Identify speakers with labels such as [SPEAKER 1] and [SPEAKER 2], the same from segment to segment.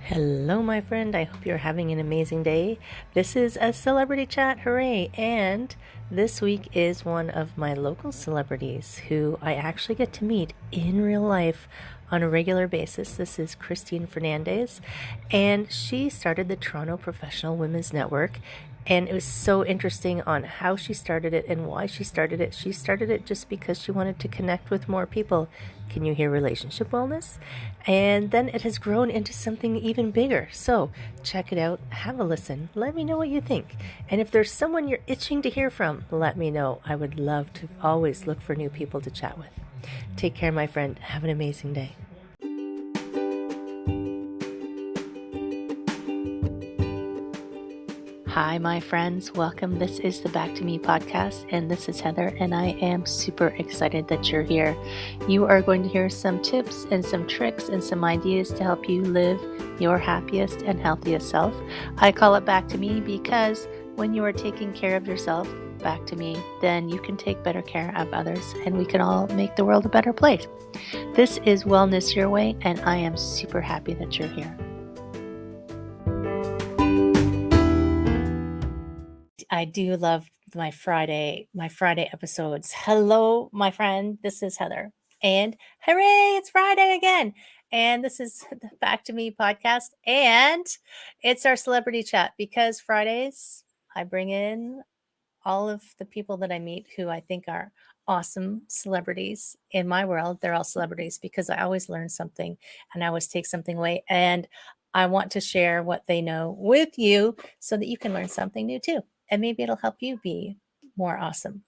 [SPEAKER 1] Hello, my friend. I hope you're having an amazing day. This is a celebrity chat, hooray! And this week is one of my local celebrities who I actually get to meet in real life on a regular basis. This is Christine Fernandes, and she started the Toronto Professional Women's Network. And it was so interesting on how she started it and why she started it. She started it just because she wanted to connect with more people. Can you hear relationship wellness? And then it has grown into something even bigger. So check it out, have a listen, let me know what you think. And if there's someone you're itching to hear from, let me know. I would love to always look for new people to chat with. Take care, my friend. Have an amazing day. Hi, my friends. Welcome. This is the Back to Me podcast, and this is Heather, and I am super excited that you're here. You are going to hear some tips and some tricks and some ideas to help you live your happiest and healthiest self. I call it Back to Me because when you are taking care of yourself, back to me, then you can take better care of others, and we can all make the world a better place. This is Wellness Your Way, and I am super happy that you're here. I do love my Friday episodes. Hello, my friend. This is Heather. And hooray, it's Friday again. And this is the Back to Me podcast. And it's our celebrity chat because Fridays I bring in all of the people that I meet who I think are awesome celebrities in my world. They're all celebrities because I always learn something and I always take something away. And I want to share what they know with you so that you can learn something new too. And maybe it'll help you be more awesome,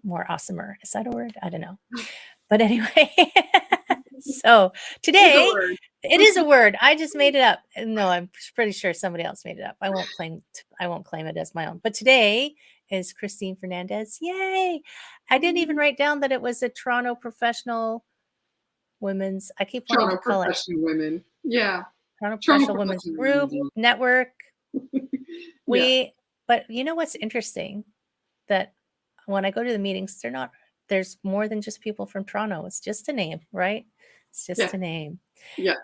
[SPEAKER 1] more awesomer. Is that a word? I don't know. But anyway, so today it is a word. I just made it up. No, I'm pretty sure somebody else made it up. I won't claim it as my own. But today is Christine Fernandes. Yay! I didn't even write down that it was a Toronto Professional Women's. I keep wanting to call it
[SPEAKER 2] Professional Women. Yeah.
[SPEAKER 1] Toronto Professional Women's Group Network. But you know what's interesting? That when I go to the meetings, there's more than just people from Toronto. It's just a name, right? It's just a name.
[SPEAKER 2] Yeah.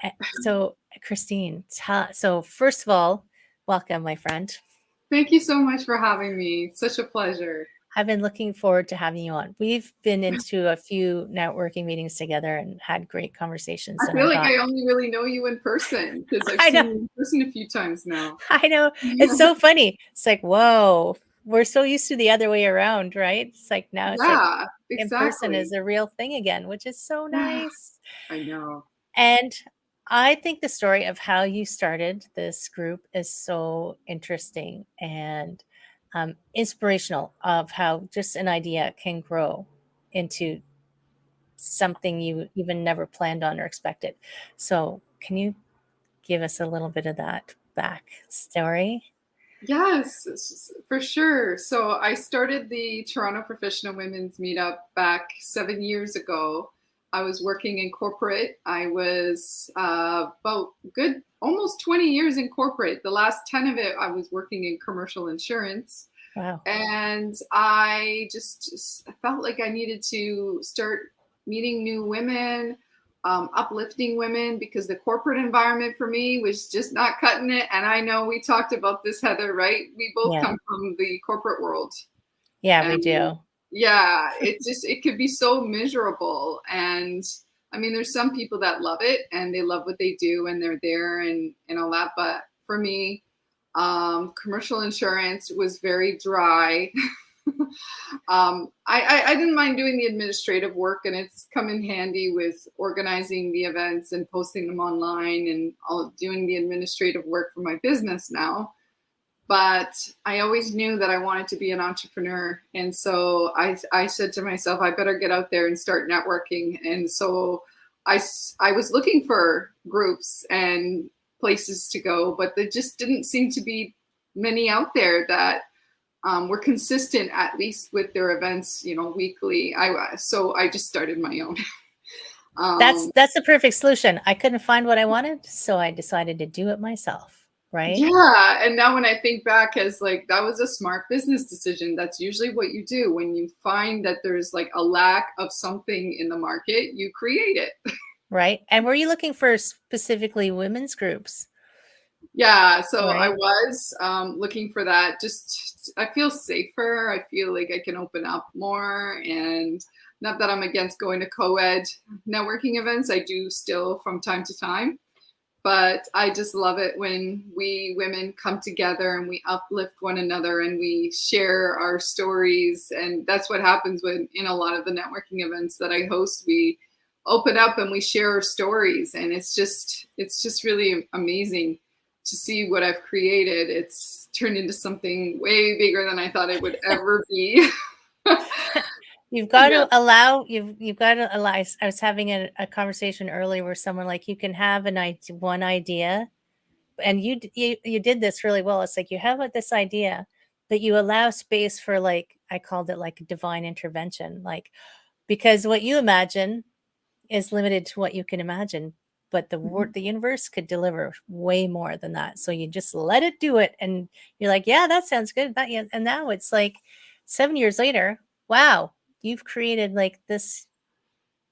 [SPEAKER 1] So Christine, so first of all, welcome, my friend.
[SPEAKER 2] Thank you so much for having me. Such a pleasure.
[SPEAKER 1] I've been looking forward to having you on. We've been into a few networking meetings together and had great conversations.
[SPEAKER 2] I feel like I only really know you in person because I've seen you in person a few times now.
[SPEAKER 1] I know. It's so funny. It's like, whoa, we're so used to the other way around, right? It's like now it's like in person is a real thing again, which is so nice.
[SPEAKER 2] I know.
[SPEAKER 1] And I think the story of how you started this group is so interesting and inspirational of how just an idea can grow into something you even never planned on or expected. So can you give us a little bit of that backstory?
[SPEAKER 2] Yes, for sure. So I started the Toronto Professional Women's Meetup back 7 years ago. I was working in corporate. I was about almost 20 years in corporate. The last 10 of it, I was working in commercial insurance.
[SPEAKER 1] Wow.
[SPEAKER 2] And I just felt like I needed to start meeting new women, uplifting women, because the corporate environment for me was just not cutting it. And I know we talked about this, Heather, right? We both come from the corporate world.
[SPEAKER 1] Yeah, we do.
[SPEAKER 2] Yeah, it could be so miserable. And I mean, there's some people that love it and they love what they do and they're there and all that. But for me, commercial insurance was very dry. I didn't mind doing the administrative work, and it's come in handy with organizing the events and posting them online and all doing the administrative work for my business now. But I always knew that I wanted to be an entrepreneur. And so I said to myself, I better get out there and start networking. And so I was looking for groups and places to go, but there just didn't seem to be many out there that were consistent, at least with their events, weekly. So I just started my own.
[SPEAKER 1] That's the perfect solution. I couldn't find what I wanted, so I decided to do it myself. Right?
[SPEAKER 2] Yeah. And now when I think back as like, that was a smart business decision. That's usually what you do when you find that there's like a lack of something in the market, you create it.
[SPEAKER 1] Right. And were you looking for specifically women's groups?
[SPEAKER 2] Yeah, so I
[SPEAKER 1] right?
[SPEAKER 2] was looking for that. Just I feel safer. I feel like I can open up more, and not that I'm against going to co-ed networking events. I do still from time to time, but I just love it when we women come together and we uplift one another and we share our stories. And that's what happens when in a lot of the networking events that I host, we open up and we share our stories, and it's just really amazing to see what I've created. It's turned into something way bigger than I thought it would ever be.
[SPEAKER 1] You've got
[SPEAKER 2] Yeah.
[SPEAKER 1] to allow you've got to allow. I was having a conversation earlier where someone like you can have one idea, and you did this really well. It's like you have this idea, but you allow space for, like, I called it like divine intervention, like, because what you imagine is limited to what you can imagine, but
[SPEAKER 2] Mhm.
[SPEAKER 1] the universe could deliver way more than that. So you just let it do it, and you're like, yeah, that sounds good. That, yeah. And now it's like 7 years later, wow, you've created like this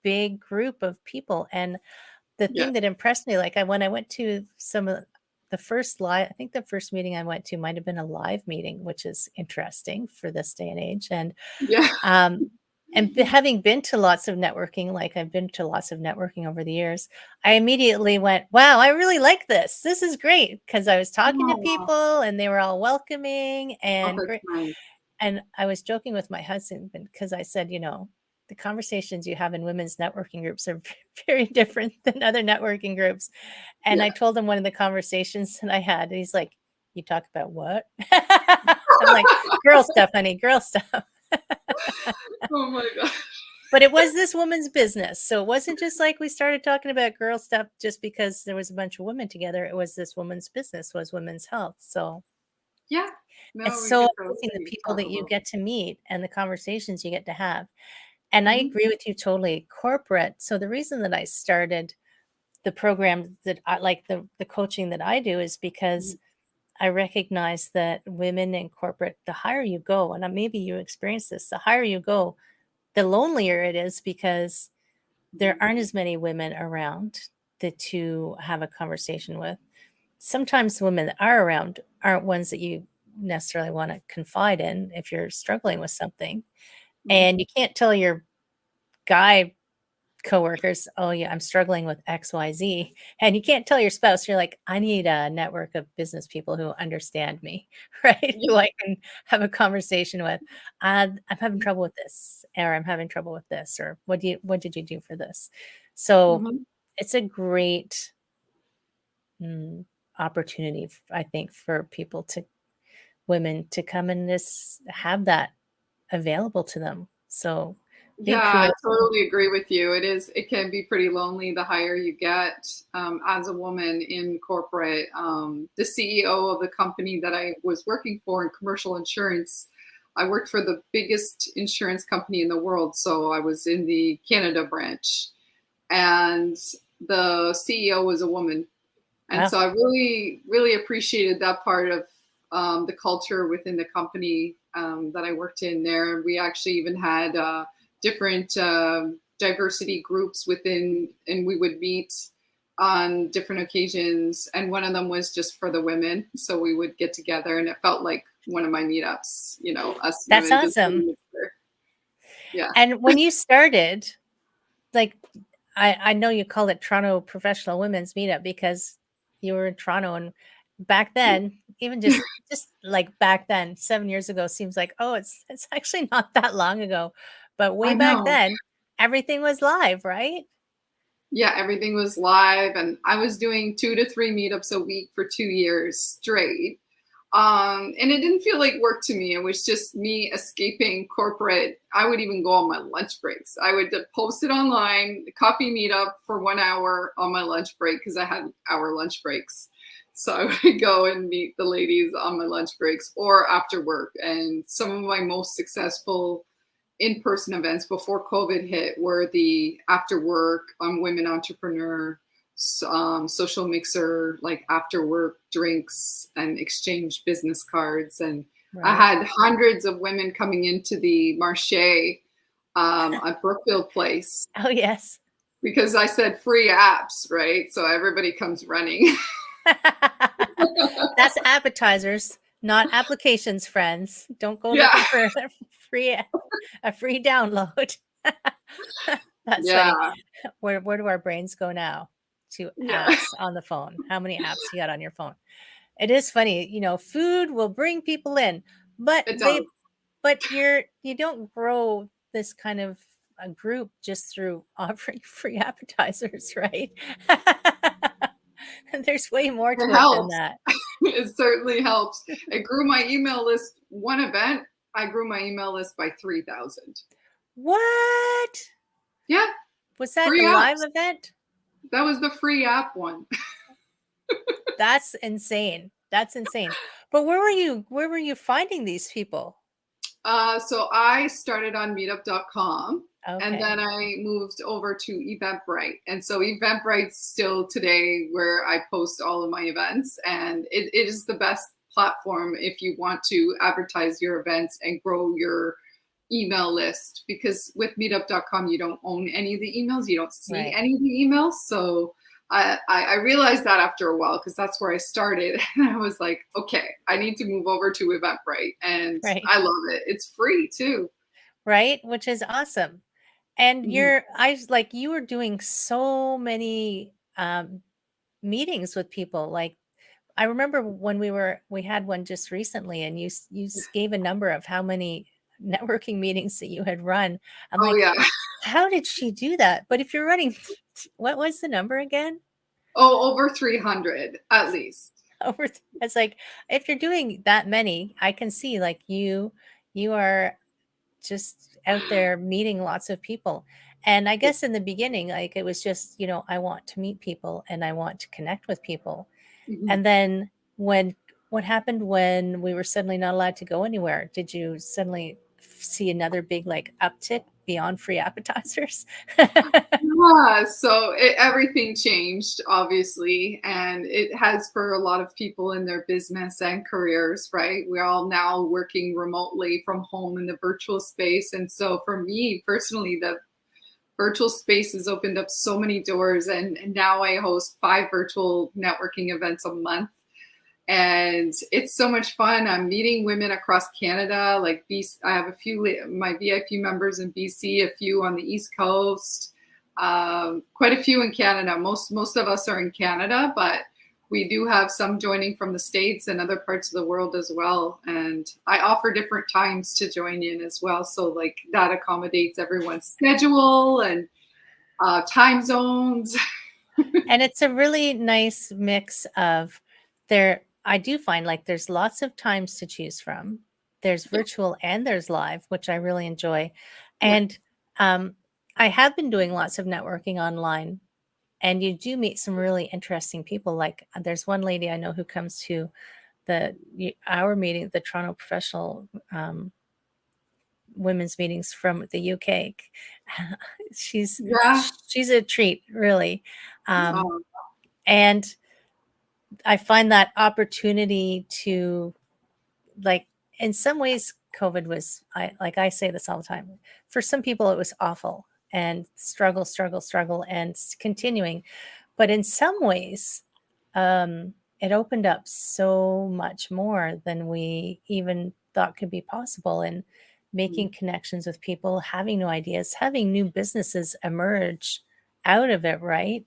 [SPEAKER 1] big group of people. And the
[SPEAKER 2] Yeah.
[SPEAKER 1] thing that impressed me, like, when I went to some of the first live, I think the first meeting I went to might have been a live meeting, which is interesting for this day and age.
[SPEAKER 2] Yeah.
[SPEAKER 1] Um, having been to lots of networking, like I've been to lots of networking over the years, I immediately went, wow, I really like this. This is great, because I was talking to
[SPEAKER 2] Oh,
[SPEAKER 1] people and they were all welcoming
[SPEAKER 2] oh,
[SPEAKER 1] and
[SPEAKER 2] that's
[SPEAKER 1] great.
[SPEAKER 2] nice.
[SPEAKER 1] And I was joking with my husband because I said, the conversations you have in women's networking groups are very different than other networking groups. And
[SPEAKER 2] Yeah.
[SPEAKER 1] I told him one of the conversations that I had, and he's like, you talk about what? I'm like, girl stuff, honey, girl stuff.
[SPEAKER 2] Oh my God.
[SPEAKER 1] But it was this woman's business. So it wasn't just like we started talking about girl stuff just because there was a bunch of women together. It was this woman's business, was women's health. So
[SPEAKER 2] Yeah.
[SPEAKER 1] it's
[SPEAKER 2] No, we
[SPEAKER 1] so
[SPEAKER 2] get
[SPEAKER 1] amazing the
[SPEAKER 2] to
[SPEAKER 1] people
[SPEAKER 2] talk
[SPEAKER 1] that you
[SPEAKER 2] about.
[SPEAKER 1] get to meet and the conversations you get to have. And I
[SPEAKER 2] Mhm,
[SPEAKER 1] agree with you totally. Corporate. So the reason that I started the program that I like, the coaching that I do, is because
[SPEAKER 2] mhm,
[SPEAKER 1] I recognize that women in corporate, the higher you go, and maybe you experience this, the higher you go, the lonelier it is, because there aren't as many women around to have a conversation with. Sometimes the women that are around aren't ones that you necessarily want to confide in if you're struggling with something.
[SPEAKER 2] mhm.
[SPEAKER 1] And you can't tell your guy coworkers, oh yeah, I'm struggling with XYZ. And you can't tell your spouse, you're like, I need a network of business people who understand me, right?
[SPEAKER 2] Yeah.
[SPEAKER 1] Who I can have a conversation with. I'm having trouble with this, or I'm having trouble with this, or what did you do for this? So
[SPEAKER 2] Mhm.
[SPEAKER 1] it's a great mm, opportunity, I think, for women to come and just have that available to them. So
[SPEAKER 2] Yeah,
[SPEAKER 1] big
[SPEAKER 2] I
[SPEAKER 1] kudos.
[SPEAKER 2] totally agree with you. It can be pretty lonely the higher you get as a woman in corporate. The CEO of the company that I was working for in commercial insurance, I worked for the biggest insurance company in the world. So I was in the Canada branch, and the CEO was a woman. And
[SPEAKER 1] Wow.
[SPEAKER 2] so I really, really appreciated that part of the culture within the company that I worked in there. We actually even had different diversity groups within, and we would meet on different occasions. And one of them was just for the women. So we would get together, and it felt like one of my meetups, us
[SPEAKER 1] That's
[SPEAKER 2] women just
[SPEAKER 1] awesome.
[SPEAKER 2] getting together. Yeah.
[SPEAKER 1] And when you started, like, I know you call it Toronto Professional Women's Meetup because you were in Toronto, and back then, even just like back then, 7 years ago seems like, oh, it's actually not that long ago. But way
[SPEAKER 2] I
[SPEAKER 1] back
[SPEAKER 2] know.
[SPEAKER 1] then, everything was live, right?
[SPEAKER 2] Yeah, everything was live, and I was doing 2 to 3 meetups a week for 2 years straight. And it didn't feel like work to me. It was just me escaping corporate. I would even go on my lunch breaks. I would post it online, coffee meetup for 1 hour on my lunch break because I had hour lunch breaks. So I would go and meet the ladies on my lunch breaks or after work. And some of my most successful in-person events before COVID hit were the after work women entrepreneur social mixer, like after work drinks and exchange business cards. And I
[SPEAKER 1] Right.
[SPEAKER 2] had hundreds of women coming into the marché at Brookfield Place
[SPEAKER 1] Oh, yes.
[SPEAKER 2] because I said free apps, right? So everybody comes running.
[SPEAKER 1] appetizers, not applications, friends. Don't go
[SPEAKER 2] Yeah.
[SPEAKER 1] looking for free a free download. That's
[SPEAKER 2] Yeah.
[SPEAKER 1] funny. Where do our brains go now? To
[SPEAKER 2] Yeah.
[SPEAKER 1] apps on the phone. How many apps you got on your phone? It is funny, food will bring people in, but
[SPEAKER 2] It does.
[SPEAKER 1] you don't grow this kind of a group just through offering free appetizers, right? There's way more
[SPEAKER 2] It
[SPEAKER 1] to it than
[SPEAKER 2] helps.
[SPEAKER 1] that.
[SPEAKER 2] It certainly helps. It grew my email list. One event, I grew my email list by 3,000.
[SPEAKER 1] What?
[SPEAKER 2] Yeah,
[SPEAKER 1] Was that
[SPEAKER 2] free
[SPEAKER 1] the live
[SPEAKER 2] apps.
[SPEAKER 1] event?
[SPEAKER 2] That was the free app one.
[SPEAKER 1] That's insane. That's insane. But where were you finding these people?
[SPEAKER 2] So I started on meetup.com and
[SPEAKER 1] Okay.
[SPEAKER 2] then I moved over to Eventbrite. And so Eventbrite's still today where I post all of my events. And it is the best platform if you want to advertise your events and grow your email list, because with meetup.com you don't own any of the emails, you don't see
[SPEAKER 1] Right.
[SPEAKER 2] any of the emails. So I realized that after a while, because that's where I started. And I was like, okay, I need to move over to Eventbrite, and
[SPEAKER 1] Right.
[SPEAKER 2] I love it. It's free too.
[SPEAKER 1] Right, which is awesome. And
[SPEAKER 2] Mhm.
[SPEAKER 1] you were doing so many meetings with people. Like I remember when we had one just recently, and gave a number of how many networking meetings that you had run. I'm
[SPEAKER 2] Oh
[SPEAKER 1] like,
[SPEAKER 2] yeah.
[SPEAKER 1] how did she do that? But if you're running, what was the number again?
[SPEAKER 2] Oh, over 300 at least.
[SPEAKER 1] Over, it's like if you're doing that many, I can see like you are just out there meeting lots of people. And I guess in the beginning, like it was just, I want to meet people and I want to connect with people.
[SPEAKER 2] Mhm.
[SPEAKER 1] And then what happened when we were suddenly not allowed to go anywhere? Did you suddenly see another big like uptick beyond free appetizers?
[SPEAKER 2] Yeah, so everything changed, obviously, and it has for a lot of people in their business and careers, right? We're all now working remotely from home in the virtual space. And so for me personally, the virtual space has opened up so many doors, and now I host 5 virtual networking events a month. And it's so much fun. I'm meeting women across Canada, like BC. I have a few my VIP members in BC, a few on the East Coast, quite a few in Canada. Most of us are in Canada, but we do have some joining from the States and other parts of the world as well. And I offer different times to join in as well, so like that accommodates everyone's schedule and time zones.
[SPEAKER 1] And it's a really nice mix of I do find like there's lots of times to choose from. There's
[SPEAKER 2] Yeah,
[SPEAKER 1] virtual and there's live, which I really enjoy.
[SPEAKER 2] yeah.
[SPEAKER 1] And I have been doing lots of networking online, and you do meet some really interesting people. Like there's one lady I know who comes to our meeting, the Toronto Professional Women's meetings from the UK. she's
[SPEAKER 2] Yeah.
[SPEAKER 1] she's a treat, really. Um,
[SPEAKER 2] Um,
[SPEAKER 1] and I find that opportunity to, like, in some ways, COVID was, I say this all the time. For some people, it was awful and struggle, struggle, struggle, and continuing. But in some ways, it opened up so much more than we even thought could be possible, and making connections with people, having new ideas, having new businesses emerge out of it, right?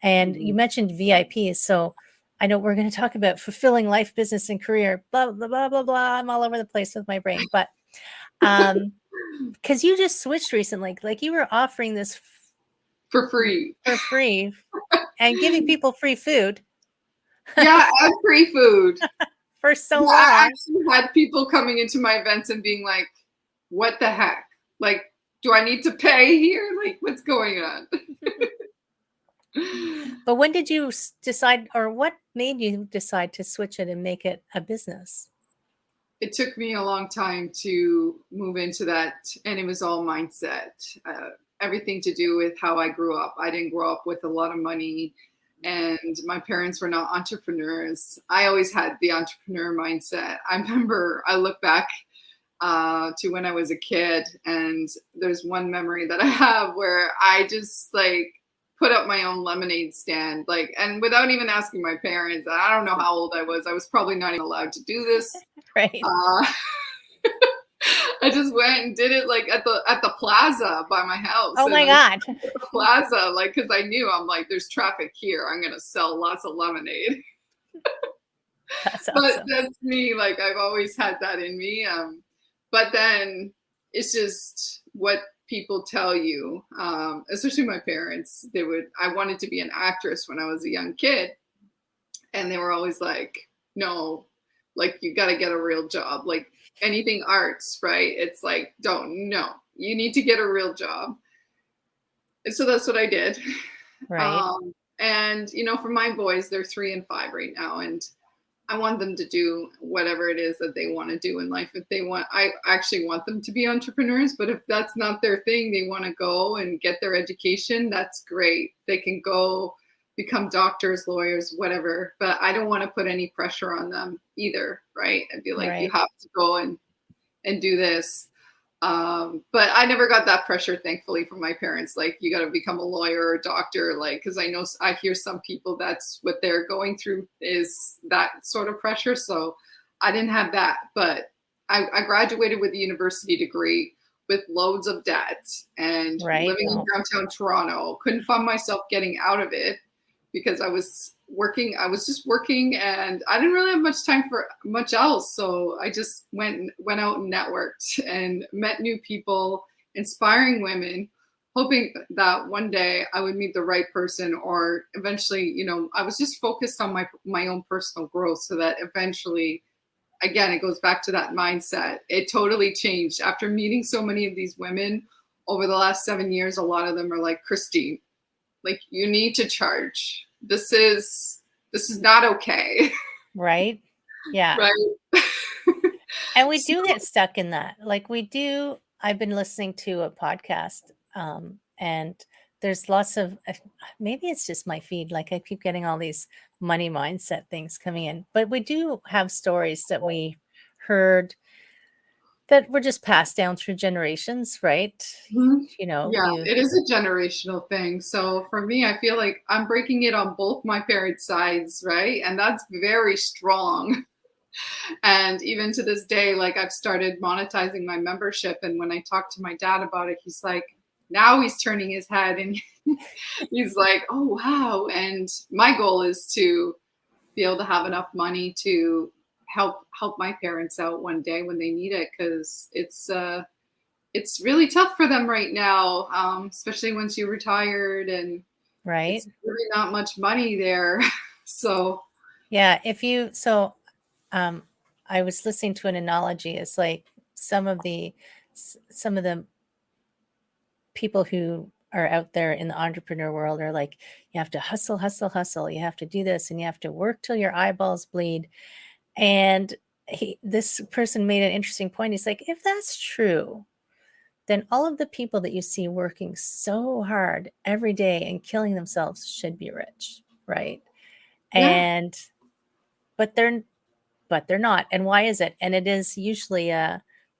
[SPEAKER 1] And you
[SPEAKER 2] mhm.
[SPEAKER 1] mentioned VIPs. So I know we're going to talk about fulfilling life, business, and career, blah, blah, blah, blah, blah. I'm all over the place with my brain. But because you just switched recently, like you were offering this
[SPEAKER 2] For free.
[SPEAKER 1] for free and giving people free food
[SPEAKER 2] Yeah, and free food.
[SPEAKER 1] for so
[SPEAKER 2] Yeah, I
[SPEAKER 1] long.
[SPEAKER 2] actually had people coming into my events and being like, "What the heck? Like, do I need to pay here? Like, what's going on?"
[SPEAKER 1] But when did you decide, or what made you decide to switch it and make it a business?
[SPEAKER 2] It took me a long time to move into that, and it was all mindset. Everything to do with how I grew up. I didn't grow up with a lot of money, and my parents were not entrepreneurs. I always had the entrepreneur mindset. I remember I look back to when I was a kid, and there's one memory that I have where I just like put up my own lemonade stand, like, and without even asking my parents. I don't know how old I was. I was probably not even allowed to do this.
[SPEAKER 1] Right.
[SPEAKER 2] Uh, I just went and did it like at the plaza by my house,
[SPEAKER 1] Oh
[SPEAKER 2] and
[SPEAKER 1] my
[SPEAKER 2] I
[SPEAKER 1] God.
[SPEAKER 2] the plaza, like, because I knew, I'm like, there's traffic here. I'm gonna sell lots of lemonade.
[SPEAKER 1] That's
[SPEAKER 2] But
[SPEAKER 1] awesome.
[SPEAKER 2] that's me. Like, I've always had that in me. But then it's just what people tell you, especially my parents. I wanted to be an actress when I was a young kid, and they were always like, no, like, you got to get a real job. Like, anything arts, right? It's like, no, you need to get a real job. And so that's what I did.
[SPEAKER 1] Right.
[SPEAKER 2] And, for my boys, they're 3 and 5 right now. And I want them to do whatever it is that they want to do in life. If they want, I actually want them to be entrepreneurs, but if that's not their thing, they want to go and get their education, that's great. They can go become doctors, lawyers, whatever, but I don't want to put any pressure on them either, right? I'd be like, you
[SPEAKER 1] Right.
[SPEAKER 2] have to go and do this. But I never got that pressure, thankfully, from my parents. Like, you got to become a lawyer or a doctor, like, because I hear some people, that's what they're going through, is that sort of pressure. So I didn't have that, but I graduated with a university degree with loads of debt and
[SPEAKER 1] Right.
[SPEAKER 2] living in
[SPEAKER 1] Oh,
[SPEAKER 2] downtown Toronto. Couldn't find myself getting out of it because I was working. I was just working, and I didn't really have much time for much else. So I just went out and networked and met new people, inspiring women, hoping that one day I would meet the right person, or eventually, I was just focused on my own personal growth, so that eventually, again, it goes back to that mindset. It totally changed after meeting so many of these women over the last 7 years. A lot of them are like, Christine, like, you need to charge. This is not okay.
[SPEAKER 1] right. Yeah.
[SPEAKER 2] Right.
[SPEAKER 1] And we
[SPEAKER 2] So,
[SPEAKER 1] do get stuck in that. Like we do. I've been listening to a podcast, and there's lots of, maybe it's just my feed. Like I keep getting all these money mindset things coming in, but we do have stories that we heard that were just passed down through generations, right?
[SPEAKER 2] mhm.
[SPEAKER 1] You know,
[SPEAKER 2] Yeah,
[SPEAKER 1] you
[SPEAKER 2] it is a generational thing. So for me, I feel like I'm breaking it on both my parents' sides, right? And that's very strong. And even to this day, like, I've started monetizing my membership. And when I talk to my dad about it, he's like, now he's turning his head and he's like, oh, wow. And my goal is to be able to have enough money to help my parents out one day when they need it, because it's really tough for them right now, especially once you're retired, and
[SPEAKER 1] right?
[SPEAKER 2] it's really not much money there. So
[SPEAKER 1] Yeah. Um, I was listening to an analogy. It's like some of the people who are out there in the entrepreneur world are like, you have to hustle, hustle, hustle. You have to do this, and you have to work till your eyeballs bleed. And this person made an interesting point. He's like, if that's true, then all of the people that you see working so hard every day and killing themselves should be rich, right?
[SPEAKER 2] yeah,
[SPEAKER 1] And but they're not. And why is it? And it is usually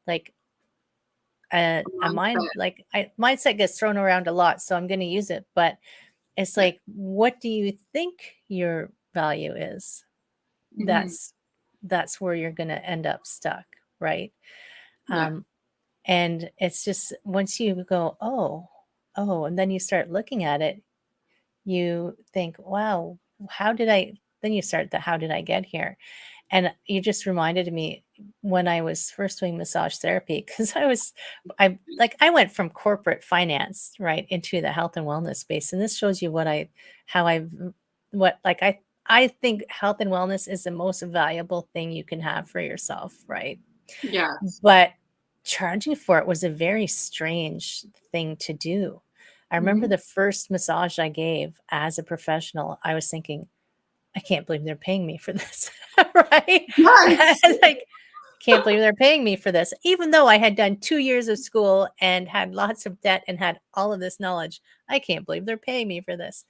[SPEAKER 1] like a mind,
[SPEAKER 2] mindset.
[SPEAKER 1] like mindset gets thrown around a lot, so I'm going to use it. But it's
[SPEAKER 2] Yeah.
[SPEAKER 1] like, what do you think your value is?
[SPEAKER 2] Hmm.
[SPEAKER 1] That's where you're going to end up stuck, right?
[SPEAKER 2] Yeah.
[SPEAKER 1] Um, and it's just once you go, oh, and then you start looking at it, you think, wow, how did I? Then you start the how did I get here? And you just reminded me when I was first doing massage therapy, because I went from corporate finance right into the health and wellness space. And this shows you how I, what, like I think health and wellness is the most valuable thing you can have for yourself, right?
[SPEAKER 2] Yes.
[SPEAKER 1] But charging for it was a very strange thing to do. I remember
[SPEAKER 2] Hmm.
[SPEAKER 1] the first massage I gave as a professional, I was thinking, I can't believe they're paying me for this. Right?
[SPEAKER 2] Yes.
[SPEAKER 1] Like, can't believe they're paying me for this. Even though I had done 2 years of school and had lots of debt and had all of this knowledge, I can't believe they're paying me for this.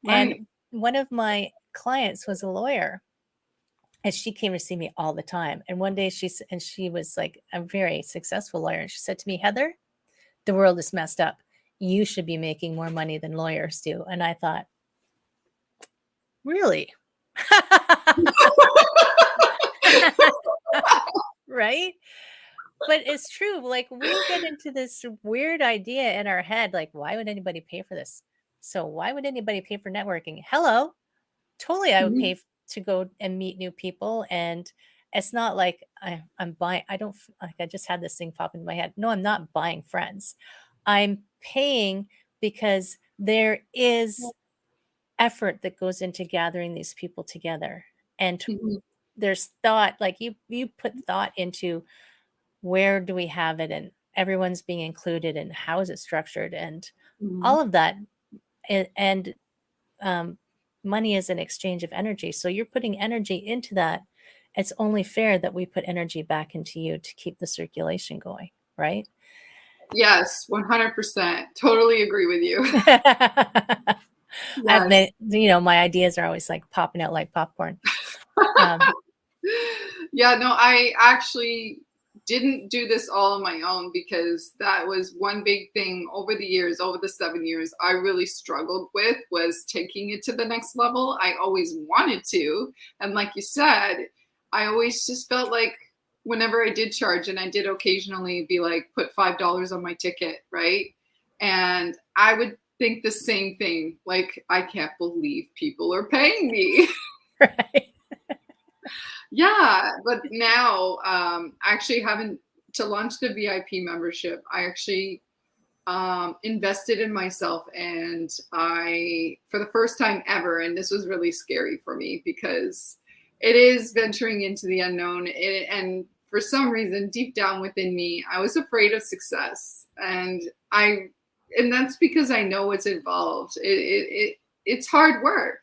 [SPEAKER 1] And
[SPEAKER 2] Right.
[SPEAKER 1] one of my clients was a lawyer, and she came to see me all the time. And one day she was like a very successful lawyer. And she said to me, Heather, the world is messed up. you should be making more money than lawyers do. And I thought, really? Right? But it's true. Like, we get into this weird idea in our head, like, why would anybody pay for this? So why would anybody pay for networking? Hello. Totally, I would
[SPEAKER 2] Mhm,
[SPEAKER 1] pay to go and meet new people. And it's not like I'm buying, like, I just had this thing pop into my head. No, I'm not buying friends. I'm paying because there is effort that goes into gathering these people together. And
[SPEAKER 2] mhm,
[SPEAKER 1] there's thought, like you put thought into where do we have it, and everyone's being included, and how is it structured, and
[SPEAKER 2] mhm.
[SPEAKER 1] all of that. And um, money is an exchange of energy. So you're putting energy into that. It's only fair that we put energy back into you to keep the circulation going, right?
[SPEAKER 2] Yes, 100%. Totally agree with you.
[SPEAKER 1] I've
[SPEAKER 2] Yes.
[SPEAKER 1] made, my ideas are always like popping out like popcorn. Um,
[SPEAKER 2] Yeah, no, I actually didn't do this all on my own because that was one big thing over the years, over the 7 years, I really struggled with was taking it to the next level. I always wanted to. And like you said, I always just felt like whenever I did charge, and I did occasionally be like, put $5 on my ticket, right? And I would think the same thing, like, I can't believe people are paying me.
[SPEAKER 1] right.
[SPEAKER 2] Yeah, but now I actually haven't to launch the VIP membership. I actually invested in myself, and I, for the first time ever, and this was really scary for me because it is venturing into the unknown. And for some reason, deep down within me, I was afraid of success, and that's because I know what's involved. It's hard work.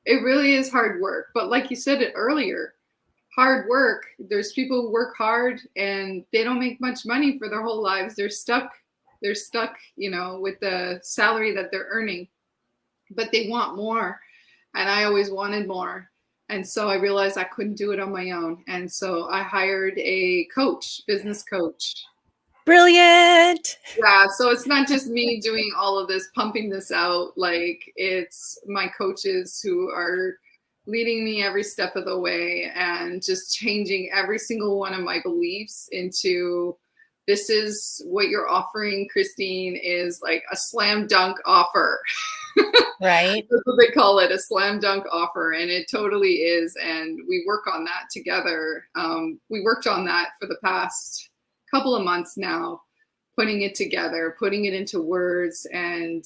[SPEAKER 2] It really is hard work. But like you said it earlier, hard work. There's people who work hard and they don't make much money for their whole lives. They're stuck, with the salary that they're earning, but they want more. And I always wanted more. And so I realized I couldn't do it on my own. And so I hired a coach, business coach.
[SPEAKER 1] Brilliant.
[SPEAKER 2] Yeah, so it's not just me doing all of this, pumping this out. Like, it's my coaches who are leading me every step of the way and just changing every single one of my beliefs into, this is what you're offering, Christine, is like a slam dunk offer.
[SPEAKER 1] Right.
[SPEAKER 2] That's what they call it, a slam dunk offer. And it totally is. And we work on that together. We worked on that for the past couple of months now, putting it together, putting it into words. And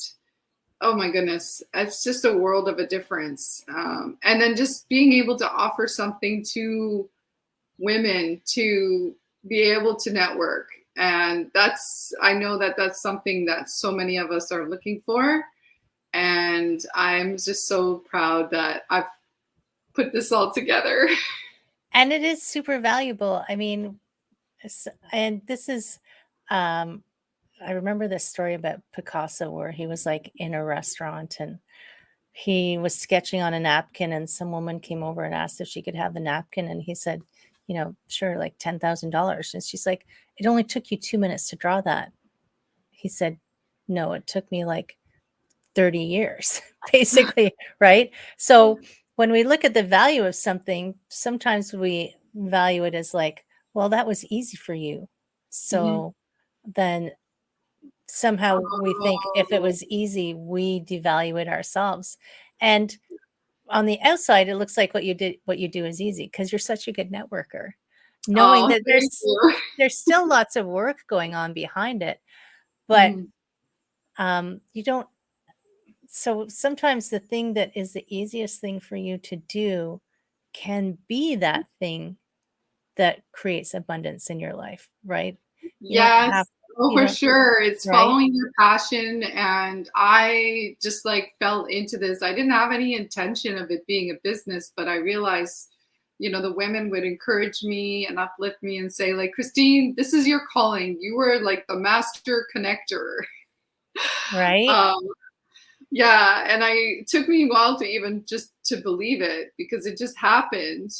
[SPEAKER 2] oh my goodness, it's just a world of a difference. And then just being able to offer something to women to be able to network. And I know that that's something that so many of us are looking for. And I'm just so proud that I've put this all together.
[SPEAKER 1] And it is super valuable. I mean, and this is, I remember this story about Picasso where he was like in a restaurant and he was sketching on a napkin, and some woman came over and asked if she could have the napkin. And he said, sure, like $10,000. And she's like, it only took you 2 minutes to draw that. He said, no, it took me like 30 years, basically. Right. So when we look at the value of something, sometimes we value it as like, well, that was easy for you.
[SPEAKER 2] Mhm.
[SPEAKER 1] So then somehow we think if it
[SPEAKER 2] Oh,
[SPEAKER 1] was easy, we devalue it ourselves. And on the outside, it looks like what you do is easy because you're such a good networker, knowing that
[SPEAKER 2] thank you.
[SPEAKER 1] there's still lots of work going on behind it, but
[SPEAKER 2] Mhm.
[SPEAKER 1] you don't. So sometimes the thing that is the easiest thing for you to do can be that thing that creates abundance in your life, right? You don't have,
[SPEAKER 2] Yes. Oh,
[SPEAKER 1] you
[SPEAKER 2] for
[SPEAKER 1] don't,
[SPEAKER 2] sure. It's
[SPEAKER 1] right?
[SPEAKER 2] following your passion. And I just like fell into this. I didn't have any intention of it being a business, but I realized, the women would encourage me and uplift me and say, like, Christine, this is your calling. You were like the master connector.
[SPEAKER 1] Right?
[SPEAKER 2] Um, yeah. And it took me a while to even just to believe it because it just happened.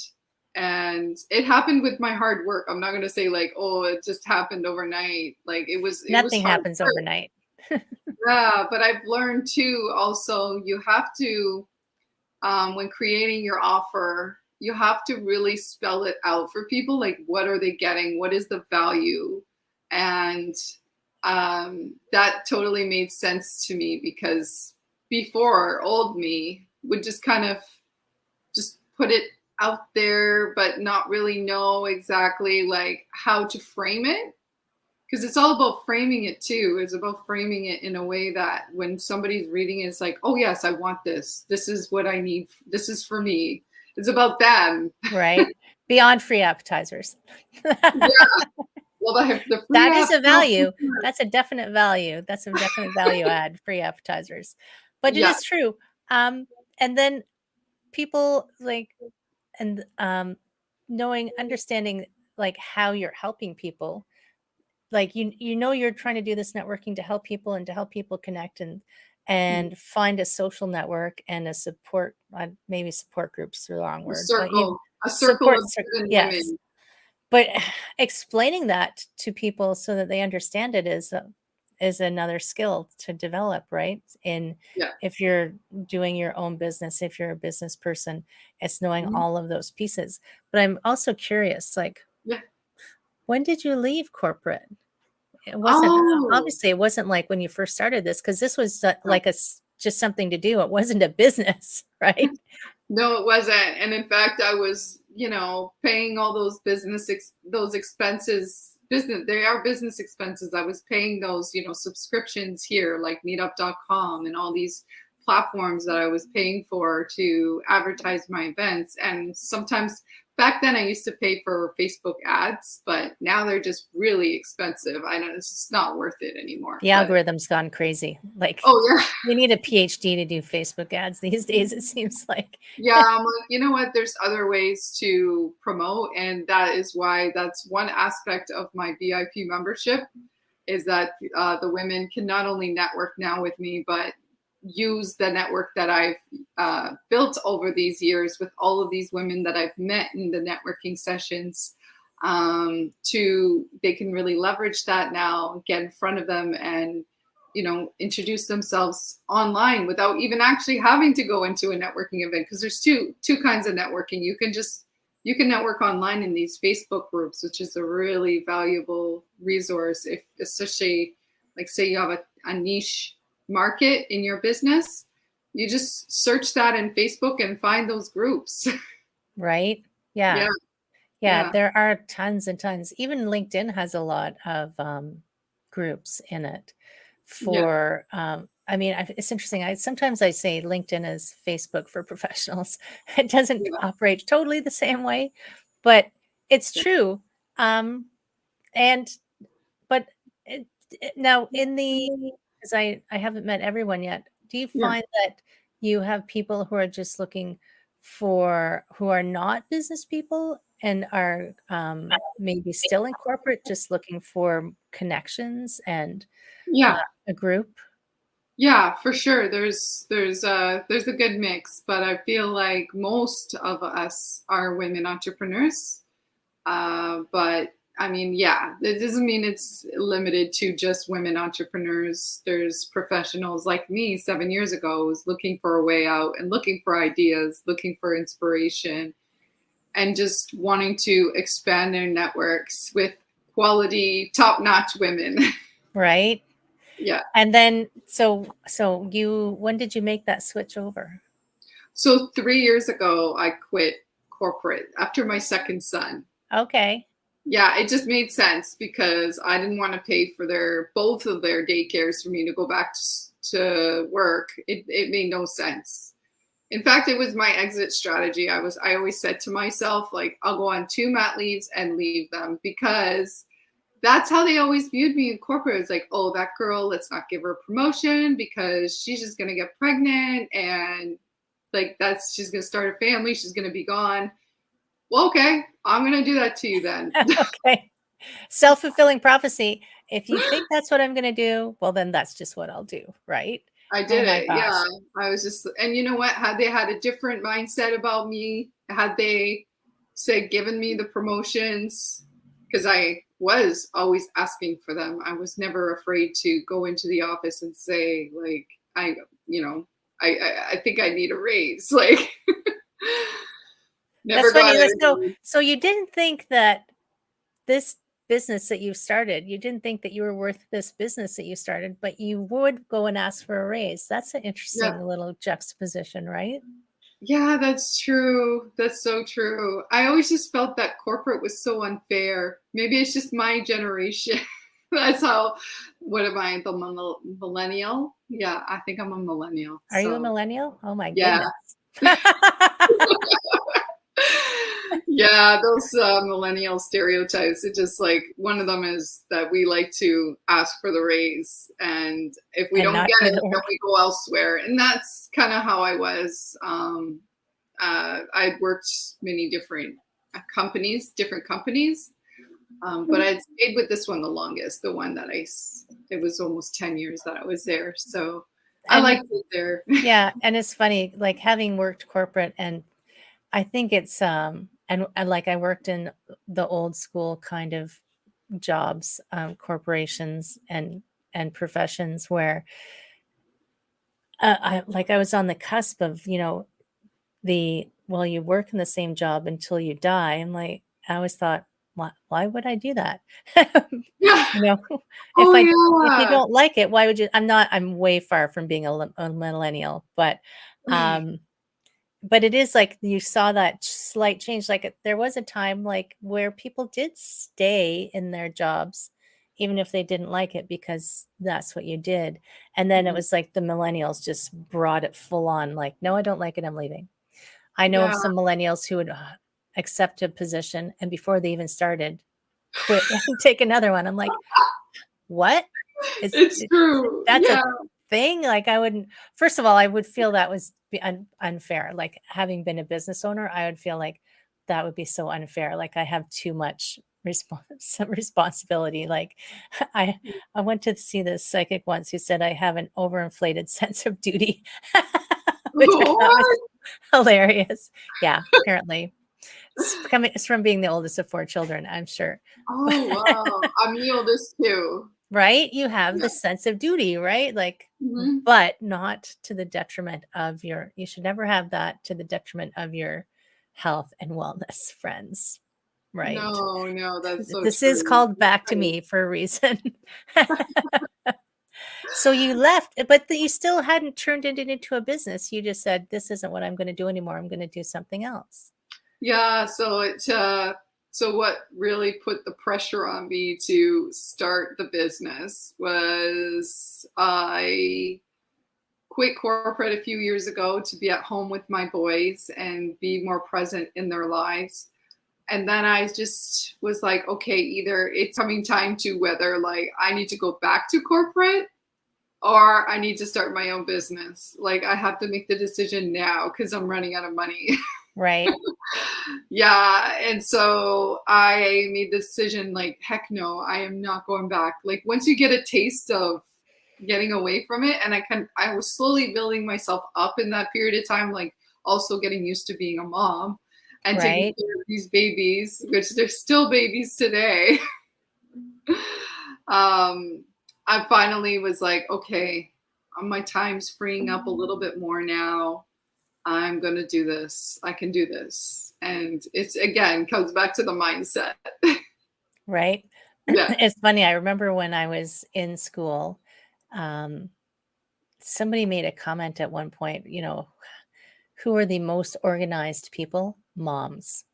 [SPEAKER 2] And it happened with my hard work. I'm not going to say like, oh, it just happened overnight. Like it was
[SPEAKER 1] Nothing
[SPEAKER 2] hard
[SPEAKER 1] happens
[SPEAKER 2] work.
[SPEAKER 1] overnight.
[SPEAKER 2] Yeah, but I've learned too, also, you have to, when creating your offer, you have to really spell it out for people. Like, what are they getting? What is the value? And that totally made sense to me, because before, old me would just kind of just put it out there, but not really know exactly like how to frame it, because it's all about framing it too. It's about framing it in a way that when somebody's reading it, it's like, oh yes, I want this. This is what I need. This is for me. It's about them.
[SPEAKER 1] Right? Beyond free appetizers.
[SPEAKER 2] Yeah. Well, the free
[SPEAKER 1] That is
[SPEAKER 2] app.
[SPEAKER 1] a value. That's a definite value. That's a definite value add, free appetizers. But it
[SPEAKER 2] Yeah.
[SPEAKER 1] is true. And then people like, and understanding like how you're helping people, like you're trying to do this networking to help people and to help people connect and find a social network and a support, maybe support groups are the wrong
[SPEAKER 2] A
[SPEAKER 1] word, but
[SPEAKER 2] circle. A circle
[SPEAKER 1] support,
[SPEAKER 2] of driven
[SPEAKER 1] yes.
[SPEAKER 2] women.
[SPEAKER 1] But explaining that to people so that they understand it is another skill to develop, right? In
[SPEAKER 2] Yeah.
[SPEAKER 1] If you're doing your own business, if you're a business person, it's knowing
[SPEAKER 2] Mhm.
[SPEAKER 1] all of those pieces. But I'm also curious, like,
[SPEAKER 2] Yeah.
[SPEAKER 1] when did you leave corporate? It wasn't
[SPEAKER 2] Oh,
[SPEAKER 1] obviously it wasn't like when you first started this, because this was
[SPEAKER 2] no.
[SPEAKER 1] like just something to do. It wasn't a business, right?
[SPEAKER 2] No, it wasn't. And in fact, I was, paying all those those expenses. They are business expenses. I was paying those, subscriptions here, like Meetup.com and all these platforms that I was paying for to advertise my events. And sometimes back then I used to pay for Facebook ads, but now they're just really expensive. I know it's just not worth it anymore.
[SPEAKER 1] The
[SPEAKER 2] But
[SPEAKER 1] algorithm's gone crazy. Like,
[SPEAKER 2] oh yeah.
[SPEAKER 1] you need a PhD to do Facebook ads these days, it seems like.
[SPEAKER 2] Yeah, I'm like, you know what? There's other ways to promote, and that is why that's one aspect of my VIP membership, is that the women can not only network now with me, but use the network that I've built over these years with all of these women that I've met in the networking sessions. They can really leverage that now, get in front of them, and introduce themselves online without even actually having to go into a networking event, because there's two kinds of networking. You can network online in these Facebook groups, which is a really valuable resource, if especially, like, say you have a niche market in your business. You just search that in Facebook and find those groups.
[SPEAKER 1] Right? Yeah.
[SPEAKER 2] Yeah.
[SPEAKER 1] Yeah,
[SPEAKER 2] Yeah.
[SPEAKER 1] there are tons and tons. Even LinkedIn has a lot of groups in it
[SPEAKER 2] Yeah.
[SPEAKER 1] for I mean, it's interesting. Sometimes I say LinkedIn is Facebook for professionals. It doesn't
[SPEAKER 2] Yeah.
[SPEAKER 1] operate totally the same way, but it's true. Um, and but now in the, because I haven't met everyone yet. Do you
[SPEAKER 2] Yeah.
[SPEAKER 1] find that you have people who are just looking for, who are not business people and are maybe still in corporate, just looking for connections and
[SPEAKER 2] Yeah.
[SPEAKER 1] a group?
[SPEAKER 2] Yeah, for sure. There's a good mix, but I feel like most of us are women entrepreneurs. But I mean, yeah, it doesn't mean it's limited to just women entrepreneurs. There's professionals like me 7 years ago who was looking for a way out and looking for ideas, looking for inspiration, and just wanting to expand their networks with quality, top-notch women.
[SPEAKER 1] Right.
[SPEAKER 2] Yeah.
[SPEAKER 1] And then when did you make that switch over?
[SPEAKER 2] So 3 years ago, I quit corporate after my second son.
[SPEAKER 1] Okay.
[SPEAKER 2] Yeah, it just made sense because I didn't want to pay for both of their daycares for me to go back to work. It made no sense. In fact, it was my exit strategy. I always said to myself, like, I'll go on 2 mat leaves and leave them, because that's how they always viewed me in corporate. It's like, oh, that girl, let's not give her a promotion because she's just gonna get pregnant, and like she's gonna start a family, she's gonna be gone. Well, okay, I'm gonna do that to you then.
[SPEAKER 1] Okay. Self-fulfilling prophecy. If you think that's what I'm going to do, well, then that's just what I'll do. Right.
[SPEAKER 2] I
[SPEAKER 1] Oh
[SPEAKER 2] did
[SPEAKER 1] my
[SPEAKER 2] it.
[SPEAKER 1] gosh.
[SPEAKER 2] Yeah. I was just, and you know what? Had they had a different mindset about me, had they said, given me the promotions, because I was always asking for them. I was never afraid to go into the office and say, like, I, you know, I think I need a raise. Like, never
[SPEAKER 1] That's
[SPEAKER 2] got
[SPEAKER 1] funny. Like,
[SPEAKER 2] it.
[SPEAKER 1] so you didn't think that this business that you started, you didn't think that you were worth this business that you started, but you would go and ask for a raise. That's an
[SPEAKER 2] Yeah.
[SPEAKER 1] interesting little juxtaposition, right?
[SPEAKER 2] Yeah, that's true. That's so true. I always just felt that corporate was so unfair. Maybe it's just my generation. That's how, what am I, the millennial? Yeah, I think I'm a millennial.
[SPEAKER 1] Are you a
[SPEAKER 2] So,
[SPEAKER 1] millennial? Oh my
[SPEAKER 2] yeah.
[SPEAKER 1] goodness.
[SPEAKER 2] Yeah, those millennial stereotypes. It just like one of them is that we like to ask for the raise, and if we
[SPEAKER 1] And
[SPEAKER 2] don't
[SPEAKER 1] not
[SPEAKER 2] get
[SPEAKER 1] do
[SPEAKER 2] it,
[SPEAKER 1] the
[SPEAKER 2] then
[SPEAKER 1] work.
[SPEAKER 2] we go elsewhere. And that's kind of how I was. I'd worked many different different companies, but I'd stayed with this one the longest. The one that it was almost 10 years that I was there, so I
[SPEAKER 1] And
[SPEAKER 2] liked it there.
[SPEAKER 1] yeah, and it's funny, like having worked corporate, and I think it's and like I worked in the old school kind of jobs, corporations and professions where I was on the cusp of, well, you work in the same job until you die. And like, I always thought, why would I do that?
[SPEAKER 2] Yeah.
[SPEAKER 1] You know,
[SPEAKER 2] Oh
[SPEAKER 1] if you
[SPEAKER 2] yeah.
[SPEAKER 1] don't like it, why would you? I'm way far from being a millennial, but it is like you saw that slight change. Like there was a time like where people did stay in their jobs, even if they didn't like it, because that's what you did. And then it
[SPEAKER 2] Mhm.
[SPEAKER 1] was like the millennials just brought it full on. Like, no, I don't like it. I'm leaving. I know of
[SPEAKER 2] Yeah.
[SPEAKER 1] some millennials who would accept a position and before they even started, quit and take another one. I'm like, what? Is
[SPEAKER 2] It's
[SPEAKER 1] it,
[SPEAKER 2] true.
[SPEAKER 1] that's a
[SPEAKER 2] Yeah.
[SPEAKER 1] thing? Like I wouldn't, first of all, I would feel that was unfair. Like having been a business owner, I would feel like that would be so unfair. Like I have too much some responsibility. Like I I went to see this psychic once who said I have an overinflated sense of duty, which I thought was
[SPEAKER 2] What?
[SPEAKER 1] hilarious. Yeah, apparently. It's from being the oldest of 4 children, I'm sure.
[SPEAKER 2] Oh wow. I'm the oldest too.
[SPEAKER 1] Right? You have
[SPEAKER 2] Yeah.
[SPEAKER 1] the sense of duty, right? Like,
[SPEAKER 2] Mhm.
[SPEAKER 1] but not to the detriment of you should never have that to the detriment of your health and wellness, friends, right?
[SPEAKER 2] No, no, that's so
[SPEAKER 1] This is
[SPEAKER 2] true.
[SPEAKER 1] called Back to Me for a reason. So you left, but you still hadn't turned it into a business. You just said, "This isn't what I'm gonna do anymore. I'm gonna do something else."
[SPEAKER 2] Yeah, so what really put the pressure on me to start the business was I quit corporate a few years ago to be at home with my boys and be more present in their lives. And then I just was like, okay, either it's coming time to whether like I need to go back to corporate or I need to start my own business. Like I have to make the decision now because I'm running out of money.
[SPEAKER 1] Right?
[SPEAKER 2] Yeah, and so I made the decision like, heck no, I am not going back. Like once you get a taste of getting away from it, and I was slowly building myself up in that period of time, like also getting used to being a mom and taking
[SPEAKER 1] Right?
[SPEAKER 2] care of these babies, which they're still babies today. um, I finally was like, okay, my time's freeing up a little bit more now. I'm going to do this. I can do this. And it's again comes back to the mindset.
[SPEAKER 1] Right?
[SPEAKER 2] Yeah.
[SPEAKER 1] It's funny, I remember when I was in school, um, somebody made a comment at one point, who are the most organized people? Moms.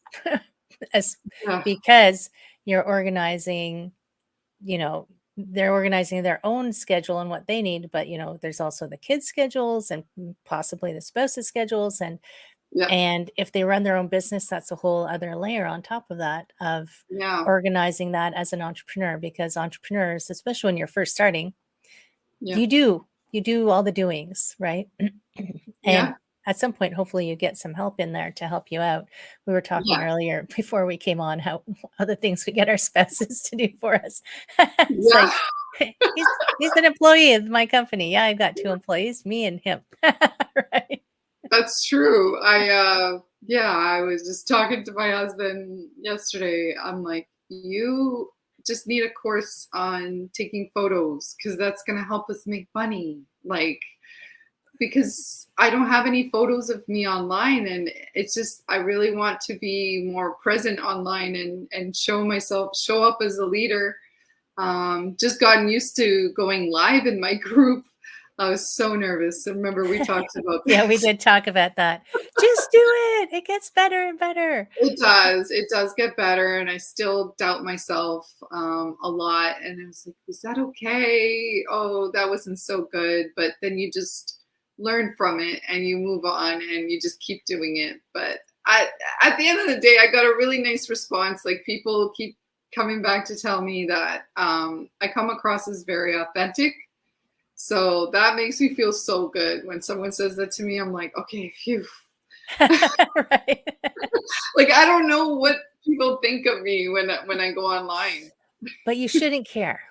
[SPEAKER 1] As
[SPEAKER 2] Yeah.
[SPEAKER 1] because you're organizing, they're organizing their own schedule and what they need, but there's also the kids' schedules and possibly the spouse's schedules,
[SPEAKER 2] Yeah.
[SPEAKER 1] and if they run their own business, that's a whole other layer on top of that of
[SPEAKER 2] Yeah.
[SPEAKER 1] organizing that as an entrepreneur, because entrepreneurs, especially when you're first starting,
[SPEAKER 2] Yeah.
[SPEAKER 1] you do all the doings, right? And
[SPEAKER 2] Yeah.
[SPEAKER 1] at some point, hopefully you get some help in there to help you out. We were talking
[SPEAKER 2] Yeah.
[SPEAKER 1] earlier before we came on how other things we get our spouses to do for us. It's
[SPEAKER 2] Yeah.
[SPEAKER 1] like he's an employee of my company. Yeah, I've got 2 employees, me and him. Right?
[SPEAKER 2] That's true. I was just talking to my husband yesterday. I'm like, you just need a course on taking photos because that's going to help us make money. Like, because I don't have any photos of me online, and it's just I really want to be more present online and show up as a leader. Just gotten used to going live in my group. I was so nervous. I remember we talked about
[SPEAKER 1] Yeah, we
[SPEAKER 2] this.
[SPEAKER 1] did talk about that. Just do it. It gets better and better.
[SPEAKER 2] It does get better, and I still doubt myself a lot. And I was like, "Was that okay? Oh, that wasn't so good." But then you just learn from it, and you move on, and you just keep doing it. But at the end of the day, I got a really nice response. Like people keep coming back to tell me that I come across as very authentic. So that makes me feel so good when someone says that to me. I'm like, okay, phew.
[SPEAKER 1] Right.
[SPEAKER 2] Like I don't know what people think of me when I go online.
[SPEAKER 1] But you shouldn't care,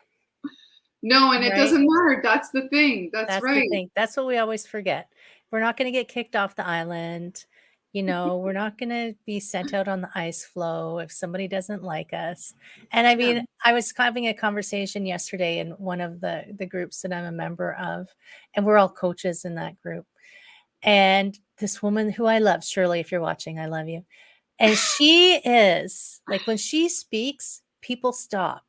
[SPEAKER 2] No, and it
[SPEAKER 1] right?
[SPEAKER 2] doesn't matter. That's the thing. That's
[SPEAKER 1] That's the
[SPEAKER 2] right.
[SPEAKER 1] thing. That's what we always forget. We're not going to get kicked off the island. You know, we're not going to be sent out on the ice floe if somebody doesn't like us. And I
[SPEAKER 2] Yeah.
[SPEAKER 1] mean, I was having a conversation yesterday in one of the groups that I'm a member of, and we're all coaches in that group. And this woman who I love, Shirley, if you're watching, I love you. And she is like, when she speaks, people stop,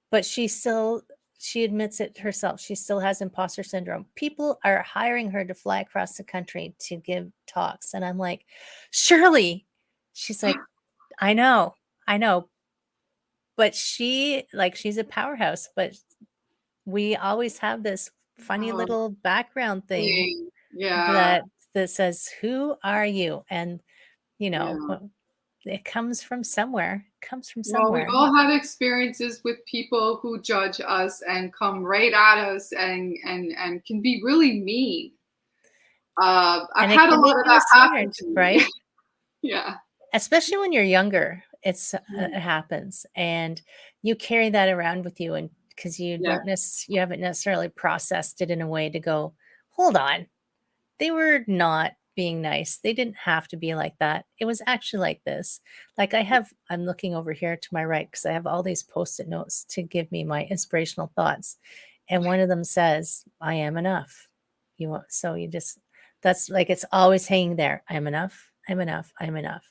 [SPEAKER 1] but she admits it herself. She still has imposter syndrome. People are hiring her to fly across the country to give talks. And I'm like, Shirley, she's like, I know. But she's a powerhouse, but we always have this funny
[SPEAKER 2] Oh,
[SPEAKER 1] little background thing
[SPEAKER 2] dang. Yeah.
[SPEAKER 1] that says, who are you? And
[SPEAKER 2] Yeah.
[SPEAKER 1] it comes from somewhere. It comes from
[SPEAKER 2] Well, we've
[SPEAKER 1] somewhere.
[SPEAKER 2] all had experiences with people who judge us and come right at us and can be really mean. I've
[SPEAKER 1] And it
[SPEAKER 2] had a
[SPEAKER 1] can make
[SPEAKER 2] lot of
[SPEAKER 1] you
[SPEAKER 2] that happen
[SPEAKER 1] scared,
[SPEAKER 2] to me.
[SPEAKER 1] right?
[SPEAKER 2] Yeah.
[SPEAKER 1] Especially when you're younger,
[SPEAKER 2] Mhm.
[SPEAKER 1] it happens, and you carry that around with you, and because
[SPEAKER 2] Yeah.
[SPEAKER 1] you haven't necessarily processed it in a way to go, hold on, they were not being nice. They didn't have to be like that. It was actually like this. Like I'm looking over here to my right because I have all these post-it notes to give me my inspirational thoughts. And one of them says, I am enough. So you just, that's like, it's always hanging there. I'm enough. I'm enough. I'm enough.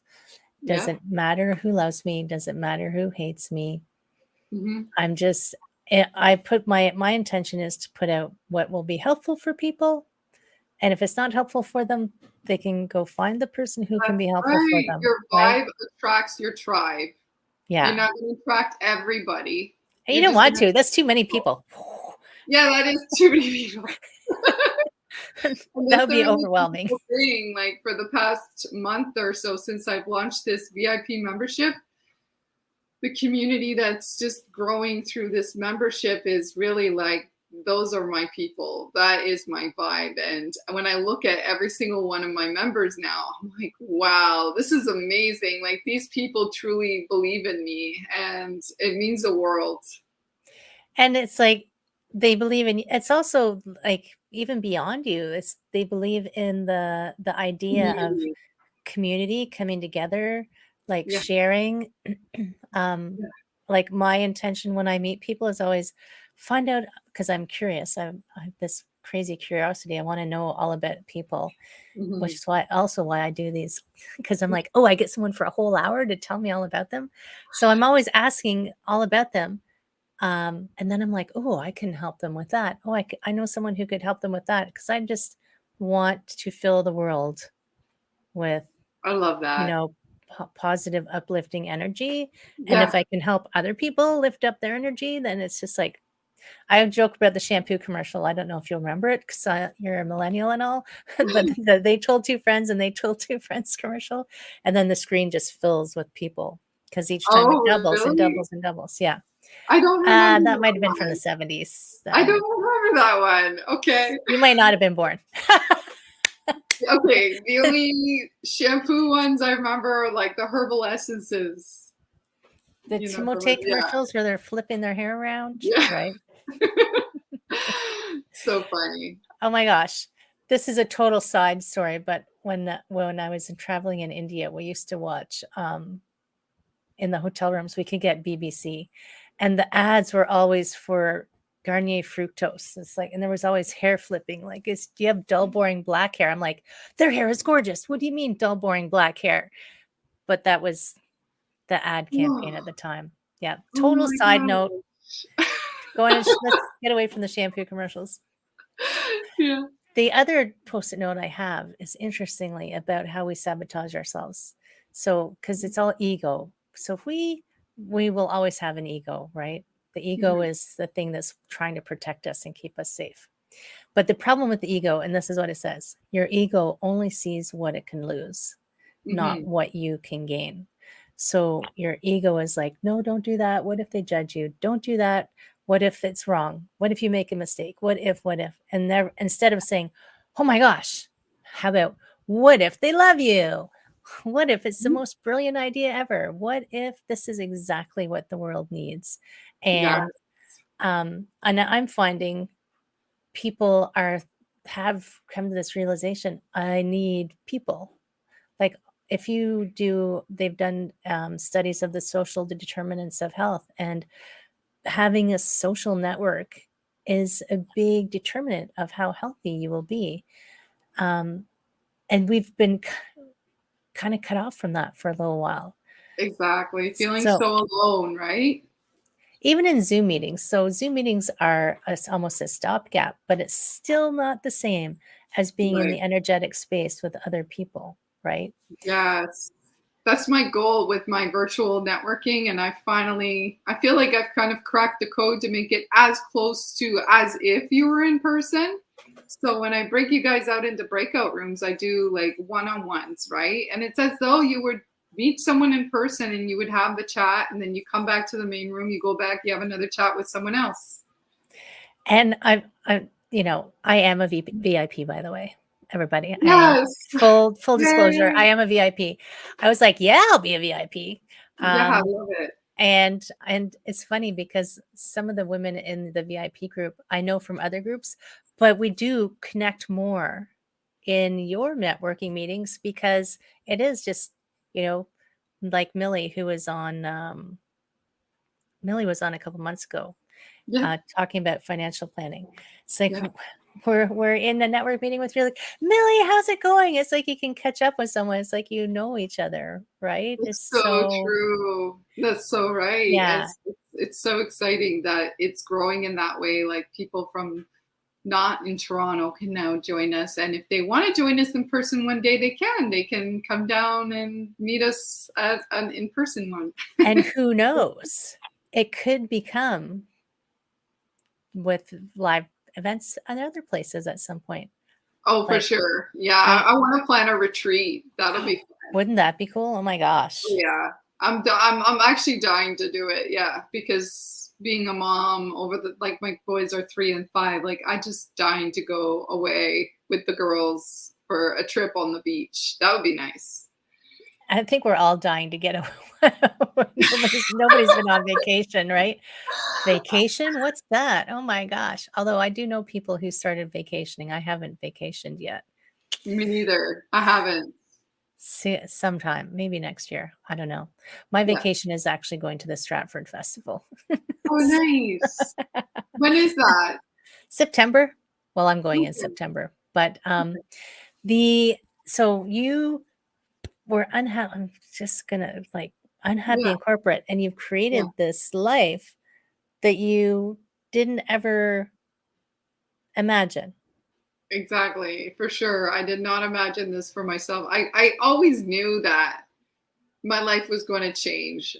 [SPEAKER 2] Yeah.
[SPEAKER 1] Doesn't matter who loves me. Doesn't matter who hates me.
[SPEAKER 2] Hmm.
[SPEAKER 1] I'm just, I put my intention is to put out what will be helpful for people. And if it's not helpful for them, they can go find the person who can
[SPEAKER 2] That's
[SPEAKER 1] be helpful for
[SPEAKER 2] right.
[SPEAKER 1] them,
[SPEAKER 2] Your
[SPEAKER 1] right?
[SPEAKER 2] vibe attracts your tribe. You're
[SPEAKER 1] Yeah.
[SPEAKER 2] not going to attract everybody.
[SPEAKER 1] And you
[SPEAKER 2] You're
[SPEAKER 1] don't
[SPEAKER 2] just going
[SPEAKER 1] want
[SPEAKER 2] to.
[SPEAKER 1] to. That's too many people.
[SPEAKER 2] Yeah, that is too many people. And
[SPEAKER 1] That
[SPEAKER 2] that's
[SPEAKER 1] would
[SPEAKER 2] a
[SPEAKER 1] be
[SPEAKER 2] really
[SPEAKER 1] overwhelming.
[SPEAKER 2] beautiful thing. Like for the past month or so since I've launched this VIP membership, the community that's just growing through this membership is really like, those are my people. That is my vibe. And when I look at every single one of my members now, I'm like, wow, this is amazing. Like these people truly believe in me, and it means the world.
[SPEAKER 1] And it's like they believe in it's also like even beyond you. It's they believe in the idea of
[SPEAKER 2] Community.
[SPEAKER 1] community coming together, like
[SPEAKER 2] Yeah.
[SPEAKER 1] sharing. um
[SPEAKER 2] Yeah.
[SPEAKER 1] like my intention when I meet people is always find out because I'm curious. I have this crazy curiosity. I want to know all about people, which
[SPEAKER 2] Mhm.
[SPEAKER 1] is why I do these because I'm like, oh, I get someone for a whole hour to tell me all about them. So I'm always asking all about them. And then I'm like, oh, I can help them with that. Oh, I know someone who could help them with that because I just want to fill the world with,
[SPEAKER 2] I love
[SPEAKER 1] you
[SPEAKER 2] that.
[SPEAKER 1] know, positive, uplifting energy. And
[SPEAKER 2] Yeah.
[SPEAKER 1] if I can help other people lift up their energy, then it's just like, I joke about the shampoo commercial. I don't know if you'll remember it because you're a millennial and all, but they told two friends and they told two friends commercial. And then the screen just fills with people because each time it
[SPEAKER 2] Oh,
[SPEAKER 1] doubles and
[SPEAKER 2] really?
[SPEAKER 1] doubles and doubles. Yeah.
[SPEAKER 2] I don't remember
[SPEAKER 1] That might
[SPEAKER 2] that
[SPEAKER 1] have been from the
[SPEAKER 2] one.
[SPEAKER 1] 70s.
[SPEAKER 2] I don't remember that one. Okay.
[SPEAKER 1] You might not have been born.
[SPEAKER 2] Okay. The only shampoo ones I remember are like the herbal essences.
[SPEAKER 1] The Timote
[SPEAKER 2] Yeah.
[SPEAKER 1] commercials where they're flipping their hair around,
[SPEAKER 2] Yeah.
[SPEAKER 1] right?
[SPEAKER 2] So funny.
[SPEAKER 1] Oh my gosh. This is a total side story, but when I was traveling in India, we used to watch in the hotel rooms, we could get BBC, and the ads were always for Garnier Fructose. It's like, and there was always hair flipping. Like, do you have dull, boring black hair? I'm like, their hair is gorgeous. What do you mean dull, boring black hair? But that was the ad campaign at the time. Yeah.
[SPEAKER 2] Oh
[SPEAKER 1] Total
[SPEAKER 2] my
[SPEAKER 1] side note.
[SPEAKER 2] gosh.
[SPEAKER 1] Go on and let's get away from the shampoo commercials.
[SPEAKER 2] Yeah.
[SPEAKER 1] The other post-it note I have is interestingly about how we sabotage ourselves. So, because it's all ego. So if we will always have an ego, right? The ego
[SPEAKER 2] Mhm.
[SPEAKER 1] is the thing that's trying to protect us and keep us safe. But the problem with the ego, and this is what it says, your ego only sees what it can lose, not
[SPEAKER 2] Mhm.
[SPEAKER 1] what you can gain. So your ego is like, no, don't do that. What if they judge you? Don't do that. What if it's wrong? What if you make a mistake? What if? And instead of saying, oh my gosh, how about, what if they love you? What if it's the most brilliant idea ever? What if this is exactly what the world needs?
[SPEAKER 2] Yeah.
[SPEAKER 1] And I'm finding people have come to this realization, I need people. Like, if you do, they've done studies of the social determinants of health, and having a social network is a big determinant of how healthy you will be. And we've been kind of cut off from that for a little while.
[SPEAKER 2] Exactly. Feeling
[SPEAKER 1] So
[SPEAKER 2] so alone, right?
[SPEAKER 1] even in Zoom meetings, so Zoom meetings are almost a stopgap, but it's still not the same as being in
[SPEAKER 2] Right.
[SPEAKER 1] the energetic space with other people, right?
[SPEAKER 2] Yes. That's my goal with my virtual networking. And I feel like I've kind of cracked the code to make it as close to as if you were in person. So when I break you guys out into breakout rooms, I do like one-on-ones, right? And it's as though you would meet someone in person and you would have the chat, and then you come back to the main room, you go back, you have another chat with someone else.
[SPEAKER 1] And I am a VIP, by the way, everybody. I am
[SPEAKER 2] Yes.
[SPEAKER 1] full disclosure.
[SPEAKER 2] Yay.
[SPEAKER 1] I am a VIP. I was like, yeah, I'll be a VIP.
[SPEAKER 2] Yeah, I love it.
[SPEAKER 1] And it's funny because some of the women in the VIP group I know from other groups, but we do connect more in your networking meetings because it is just, you know, like Millie was on a couple months ago,
[SPEAKER 2] Yeah,
[SPEAKER 1] talking about financial planning. It's like,
[SPEAKER 2] yeah.
[SPEAKER 1] we're in a network meeting with you, like, Millie, how's it going? It's like you can catch up with someone. It's like you know each other, right? It's
[SPEAKER 2] It's so
[SPEAKER 1] so,
[SPEAKER 2] true. That's so right.
[SPEAKER 1] yeah.
[SPEAKER 2] It's so exciting that it's growing in that way. Like people from not in Toronto can now join us. And if they want to join us in person one day, they can. They can come down and meet us at an in-person one.
[SPEAKER 1] And who knows? It could become with live events and other places at some point.
[SPEAKER 2] Oh, for
[SPEAKER 1] Like,
[SPEAKER 2] sure. Yeah,
[SPEAKER 1] I
[SPEAKER 2] I want to plan a retreat. That'll be fun.
[SPEAKER 1] wouldn't that be cool? Oh my gosh.
[SPEAKER 2] Yeah, I'm actually dying to do it. Yeah, because being a mom over the like my boys are 3 and 5. Like I just dying to go away with the girls for a trip on the beach. That would be nice.
[SPEAKER 1] I think we're all dying to get away. Nobody's been on vacation, right? Vacation? What's that? Oh my gosh. Although I do know people who started vacationing. I haven't vacationed yet.
[SPEAKER 2] Me neither. I haven't.
[SPEAKER 1] See, sometime, maybe next year. I don't know. My
[SPEAKER 2] Yeah.
[SPEAKER 1] vacation is actually going to the Stratford Festival.
[SPEAKER 2] Oh, nice. When is that?
[SPEAKER 1] September. Well, I'm going in
[SPEAKER 2] Okay.
[SPEAKER 1] September. But the so you were unhappy. I'm just gonna like unhappy
[SPEAKER 2] Yeah,
[SPEAKER 1] in corporate, and you've
[SPEAKER 2] yeah.
[SPEAKER 1] created this life that you didn't ever imagine.
[SPEAKER 2] Exactly, for sure. I did not imagine this for myself. I always knew that my life was going to change.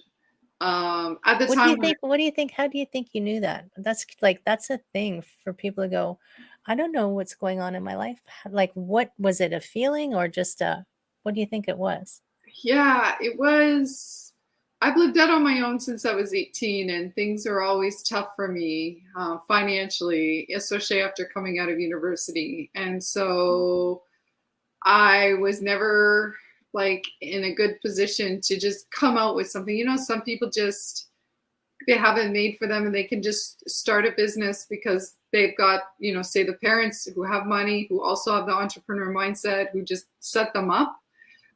[SPEAKER 2] At the
[SPEAKER 1] What do you
[SPEAKER 2] time when
[SPEAKER 1] think? What do you think? How do you think you knew that? That's like that's a thing for people to go, I don't know what's going on in my life. Like, what was it, a feeling or just a, what do you think it was?
[SPEAKER 2] yeah, it was. I've lived out on my own since I was 18, and things are always tough for me financially, especially after coming out of university. And so I was never like in a good position to just come out with something. You know, some people just they have it made for them and they can just start a business because they've got, you know, say the parents who have money, who also have the entrepreneur mindset, who just set them up.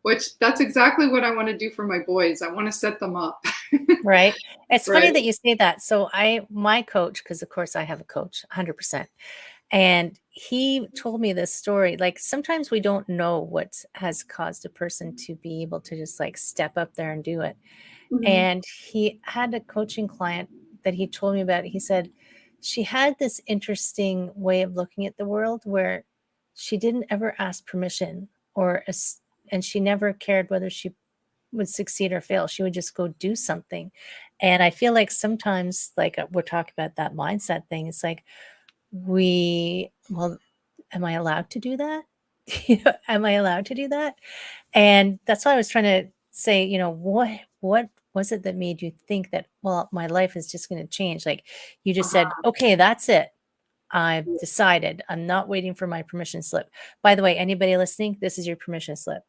[SPEAKER 2] which that's exactly what I want to do for my boys. I want to set them up.
[SPEAKER 1] Right. It's
[SPEAKER 2] Right.
[SPEAKER 1] funny that you say that. So my coach, because of course I have a coach, 100%. And he told me this story. Like sometimes we don't know what has caused a person to be able to just like step up there and do it.
[SPEAKER 2] Mhm.
[SPEAKER 1] And he had a coaching client that he told me about. He said she had this interesting way of looking at the world where she didn't ever ask permission and she never cared whether she would succeed or fail. She would just go do something. And I feel like sometimes, like we're talking about that mindset thing, it's like well, am I allowed to do that? Am I allowed to do that? And that's why I was trying to say, what was it that made you think that, well, my life is just going to change? Like you just said,
[SPEAKER 2] Uh-huh.
[SPEAKER 1] okay, that's it. I've decided. I'm not waiting for my permission slip. By the way, anybody listening, this is your permission slip.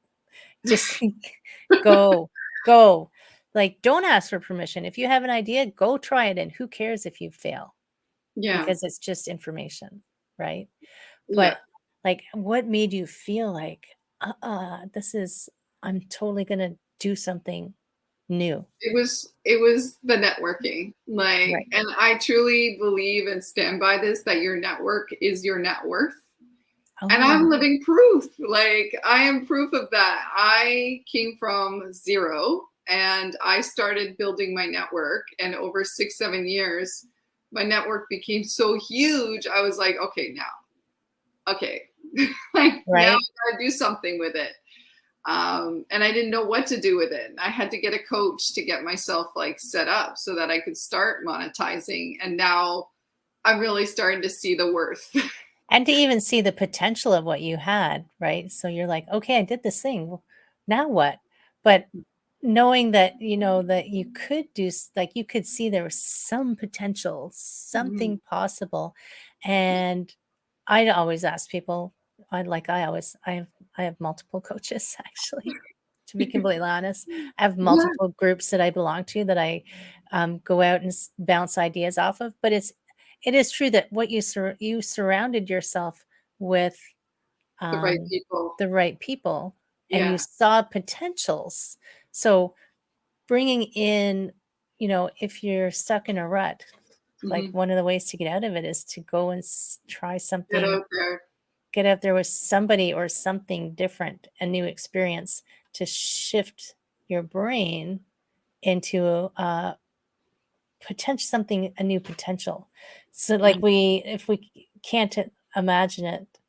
[SPEAKER 1] Just go, go. Like, don't ask for permission. If you have an idea, go try it. And who cares if you fail?
[SPEAKER 2] Yeah.
[SPEAKER 1] Because it's just information, right?
[SPEAKER 2] Yeah.
[SPEAKER 1] But like, what made you feel like, I'm totally going to do something new?
[SPEAKER 2] It was the networking. Like,
[SPEAKER 1] Right.
[SPEAKER 2] and I truly believe and stand by this, that your network is your net worth. And I'm
[SPEAKER 1] Oh,
[SPEAKER 2] living proof. Like, I am proof of that. I came from zero and I started building my network. And over 6, 7 years, my network became so huge. I was like, okay, okay, like now
[SPEAKER 1] right.
[SPEAKER 2] I gotta do something with it. And I didn't know what to do with it. I had to get a coach to get myself like set up so that I could start monetizing. And now I'm really starting to see the worth.
[SPEAKER 1] And to even see the potential of what you had, right? So you're like, okay, I did this thing. Now what? But knowing that, that you could like you could see there was some potential,
[SPEAKER 2] Mhm.
[SPEAKER 1] something possible. And I always ask people, I have multiple coaches actually, to be completely honest. I have
[SPEAKER 2] Yeah,
[SPEAKER 1] multiple groups that I belong to that I go out and bounce ideas off of. But it is true that what you surrounded yourself with
[SPEAKER 2] the right
[SPEAKER 1] um,
[SPEAKER 2] people.
[SPEAKER 1] the right people and you
[SPEAKER 2] Yeah.
[SPEAKER 1] saw potentials. So bringing in, if you're stuck in a rut, like
[SPEAKER 2] Mhm.
[SPEAKER 1] one of the ways to get out of it is to go and try
[SPEAKER 2] Get
[SPEAKER 1] something,
[SPEAKER 2] out there.
[SPEAKER 1] get out there with somebody or something different, a new experience to shift your brain into a new potential. So like
[SPEAKER 2] Mhm.
[SPEAKER 1] if we can't imagine it,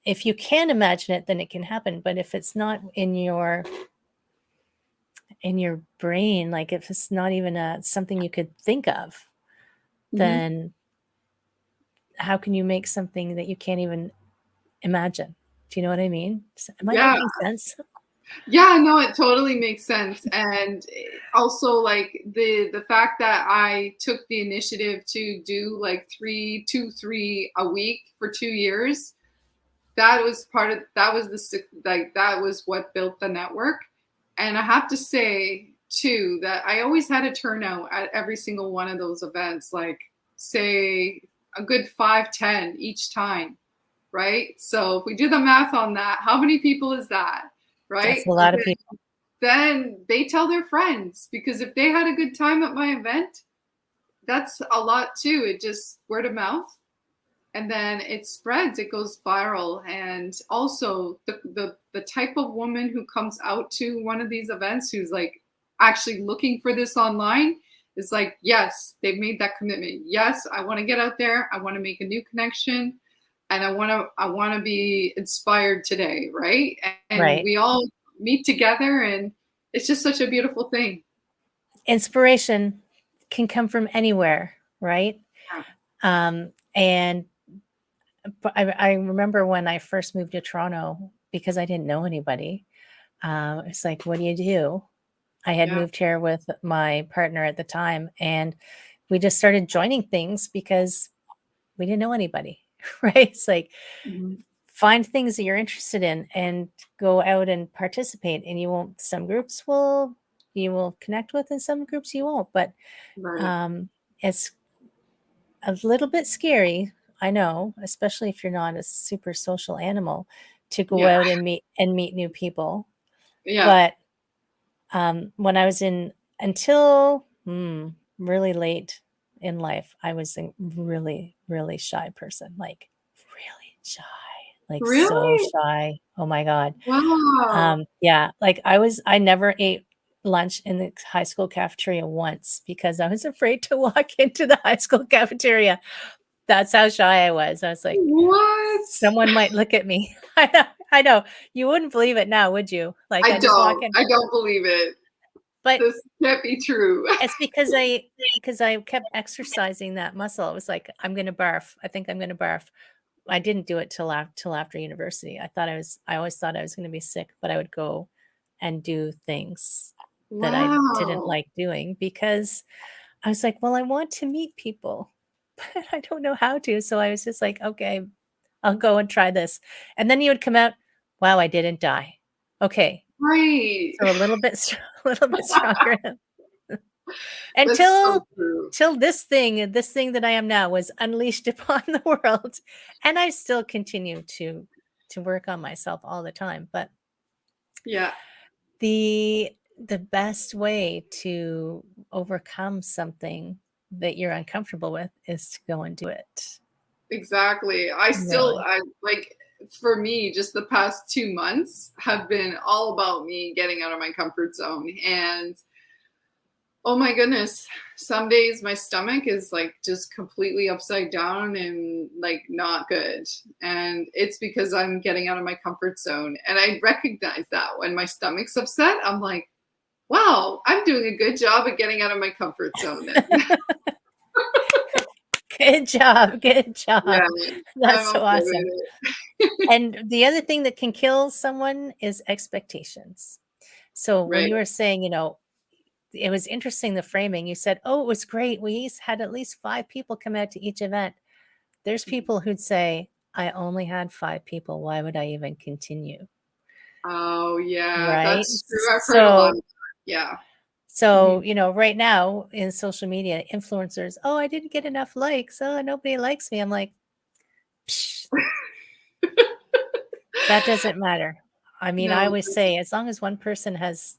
[SPEAKER 1] if you can imagine it, then it can happen. But if it's not in your brain, like if it's not even something you could think of,
[SPEAKER 2] Mhm.
[SPEAKER 1] then how can you make something that you can't even imagine? Do you know what I mean? Am I
[SPEAKER 2] Yeah.
[SPEAKER 1] making sense?
[SPEAKER 2] Yeah, no, it totally makes sense. And also like the fact that I took the initiative to do like 3 a week for 2 years, that was like that was what built the network. And I have to say too that I always had a turnout at every single one of those events, like say a good 5, 10 each time, right? So if we do the math on that, how many people is that,
[SPEAKER 1] That's
[SPEAKER 2] right?
[SPEAKER 1] a lot of people.
[SPEAKER 2] Then they tell their friends, because if they had a good time at my event, that's a lot too. It just word of mouth, and then it spreads, it goes viral. And also the type of woman who comes out to one of these events who's like actually looking for this online is like, yes, they've made that commitment. Yes, I want to get out there, I want to make a new connection, and I want to be inspired today, right? And
[SPEAKER 1] Right.
[SPEAKER 2] we all meet together, and it's just such a beautiful thing.
[SPEAKER 1] Inspiration can come from anywhere, right?
[SPEAKER 2] Yeah.
[SPEAKER 1] And I remember when I first moved to Toronto because I didn't know anybody. It's like, what do you do? I had
[SPEAKER 2] Yeah.
[SPEAKER 1] moved here with my partner at the time, and we just started joining things because we didn't know anybody, right? It's like
[SPEAKER 2] Mhm.
[SPEAKER 1] find things that you're interested in and go out and participate. And some groups you will connect with, and some groups you won't. But
[SPEAKER 2] Right.
[SPEAKER 1] um, it's a little bit scary, I know, especially if you're not a super social animal, to go
[SPEAKER 2] Yeah.
[SPEAKER 1] out and meet new people.
[SPEAKER 2] Yeah.
[SPEAKER 1] But when I was until really late in life, I was a really, really shy person, like really shy, like so
[SPEAKER 2] Really?
[SPEAKER 1] shy. Oh my God.
[SPEAKER 2] Wow.
[SPEAKER 1] Yeah, like I never ate lunch in the high school cafeteria once because I was afraid to walk into the high school cafeteria. That's how shy I was. I was like,
[SPEAKER 2] What?
[SPEAKER 1] someone might look at me. I know. You wouldn't believe it now, would you? Like
[SPEAKER 2] I
[SPEAKER 1] I just walk
[SPEAKER 2] don't.
[SPEAKER 1] in,
[SPEAKER 2] I don't believe it.
[SPEAKER 1] but
[SPEAKER 2] This can't be true.
[SPEAKER 1] it's because I kept exercising that muscle. It was like, I'm gonna barf. I think I'm gonna barf. I didn't do it till after university. I always thought I was gonna be sick, but I would go and do things that I didn't
[SPEAKER 2] Wow.
[SPEAKER 1] like doing because I was like, well, I want to meet people, but I don't know how to. So I was just like, okay, I'll go and try this. And then you would come out, wow, I didn't die. Okay.
[SPEAKER 2] Right.
[SPEAKER 1] So a little bit a little bit stronger.
[SPEAKER 2] That's so
[SPEAKER 1] Until
[SPEAKER 2] true.
[SPEAKER 1] till this thing that I am now was unleashed upon the world, and I still continue to work on myself all the time, but
[SPEAKER 2] Yeah,
[SPEAKER 1] the best way to overcome something that you're uncomfortable with is to go and do it.
[SPEAKER 2] exactly.
[SPEAKER 1] Really.
[SPEAKER 2] I like, for me, just the past 2 months have been all about me getting out of my comfort zone. And oh my goodness, some days my stomach is like just completely upside down and like not good. And it's because I'm getting out of my comfort zone. And I recognize that when my stomach's upset, I'm like, wow, I'm doing a good job at getting out of my comfort zone then.
[SPEAKER 1] Good job, good
[SPEAKER 2] Yeah,
[SPEAKER 1] job.
[SPEAKER 2] I'm
[SPEAKER 1] That's so
[SPEAKER 2] okay
[SPEAKER 1] awesome.
[SPEAKER 2] with it.
[SPEAKER 1] And the other thing that can kill someone is expectations. So when
[SPEAKER 2] Right.
[SPEAKER 1] you were saying, it was interesting the framing. You said, "Oh, it was great. Had at least 5 people come out to each event." There's people who'd say, "I only had 5 people. Why would I even continue?"
[SPEAKER 2] Oh, yeah,
[SPEAKER 1] Right?
[SPEAKER 2] that's true. I've heard a lot of that. Yeah.
[SPEAKER 1] So,
[SPEAKER 2] Mhm.
[SPEAKER 1] right now in social media, influencers, "Oh, I didn't get enough likes. Oh, nobody likes me." I'm like, "Psh, that doesn't matter." I mean, I
[SPEAKER 2] No.
[SPEAKER 1] always say, as long as one person has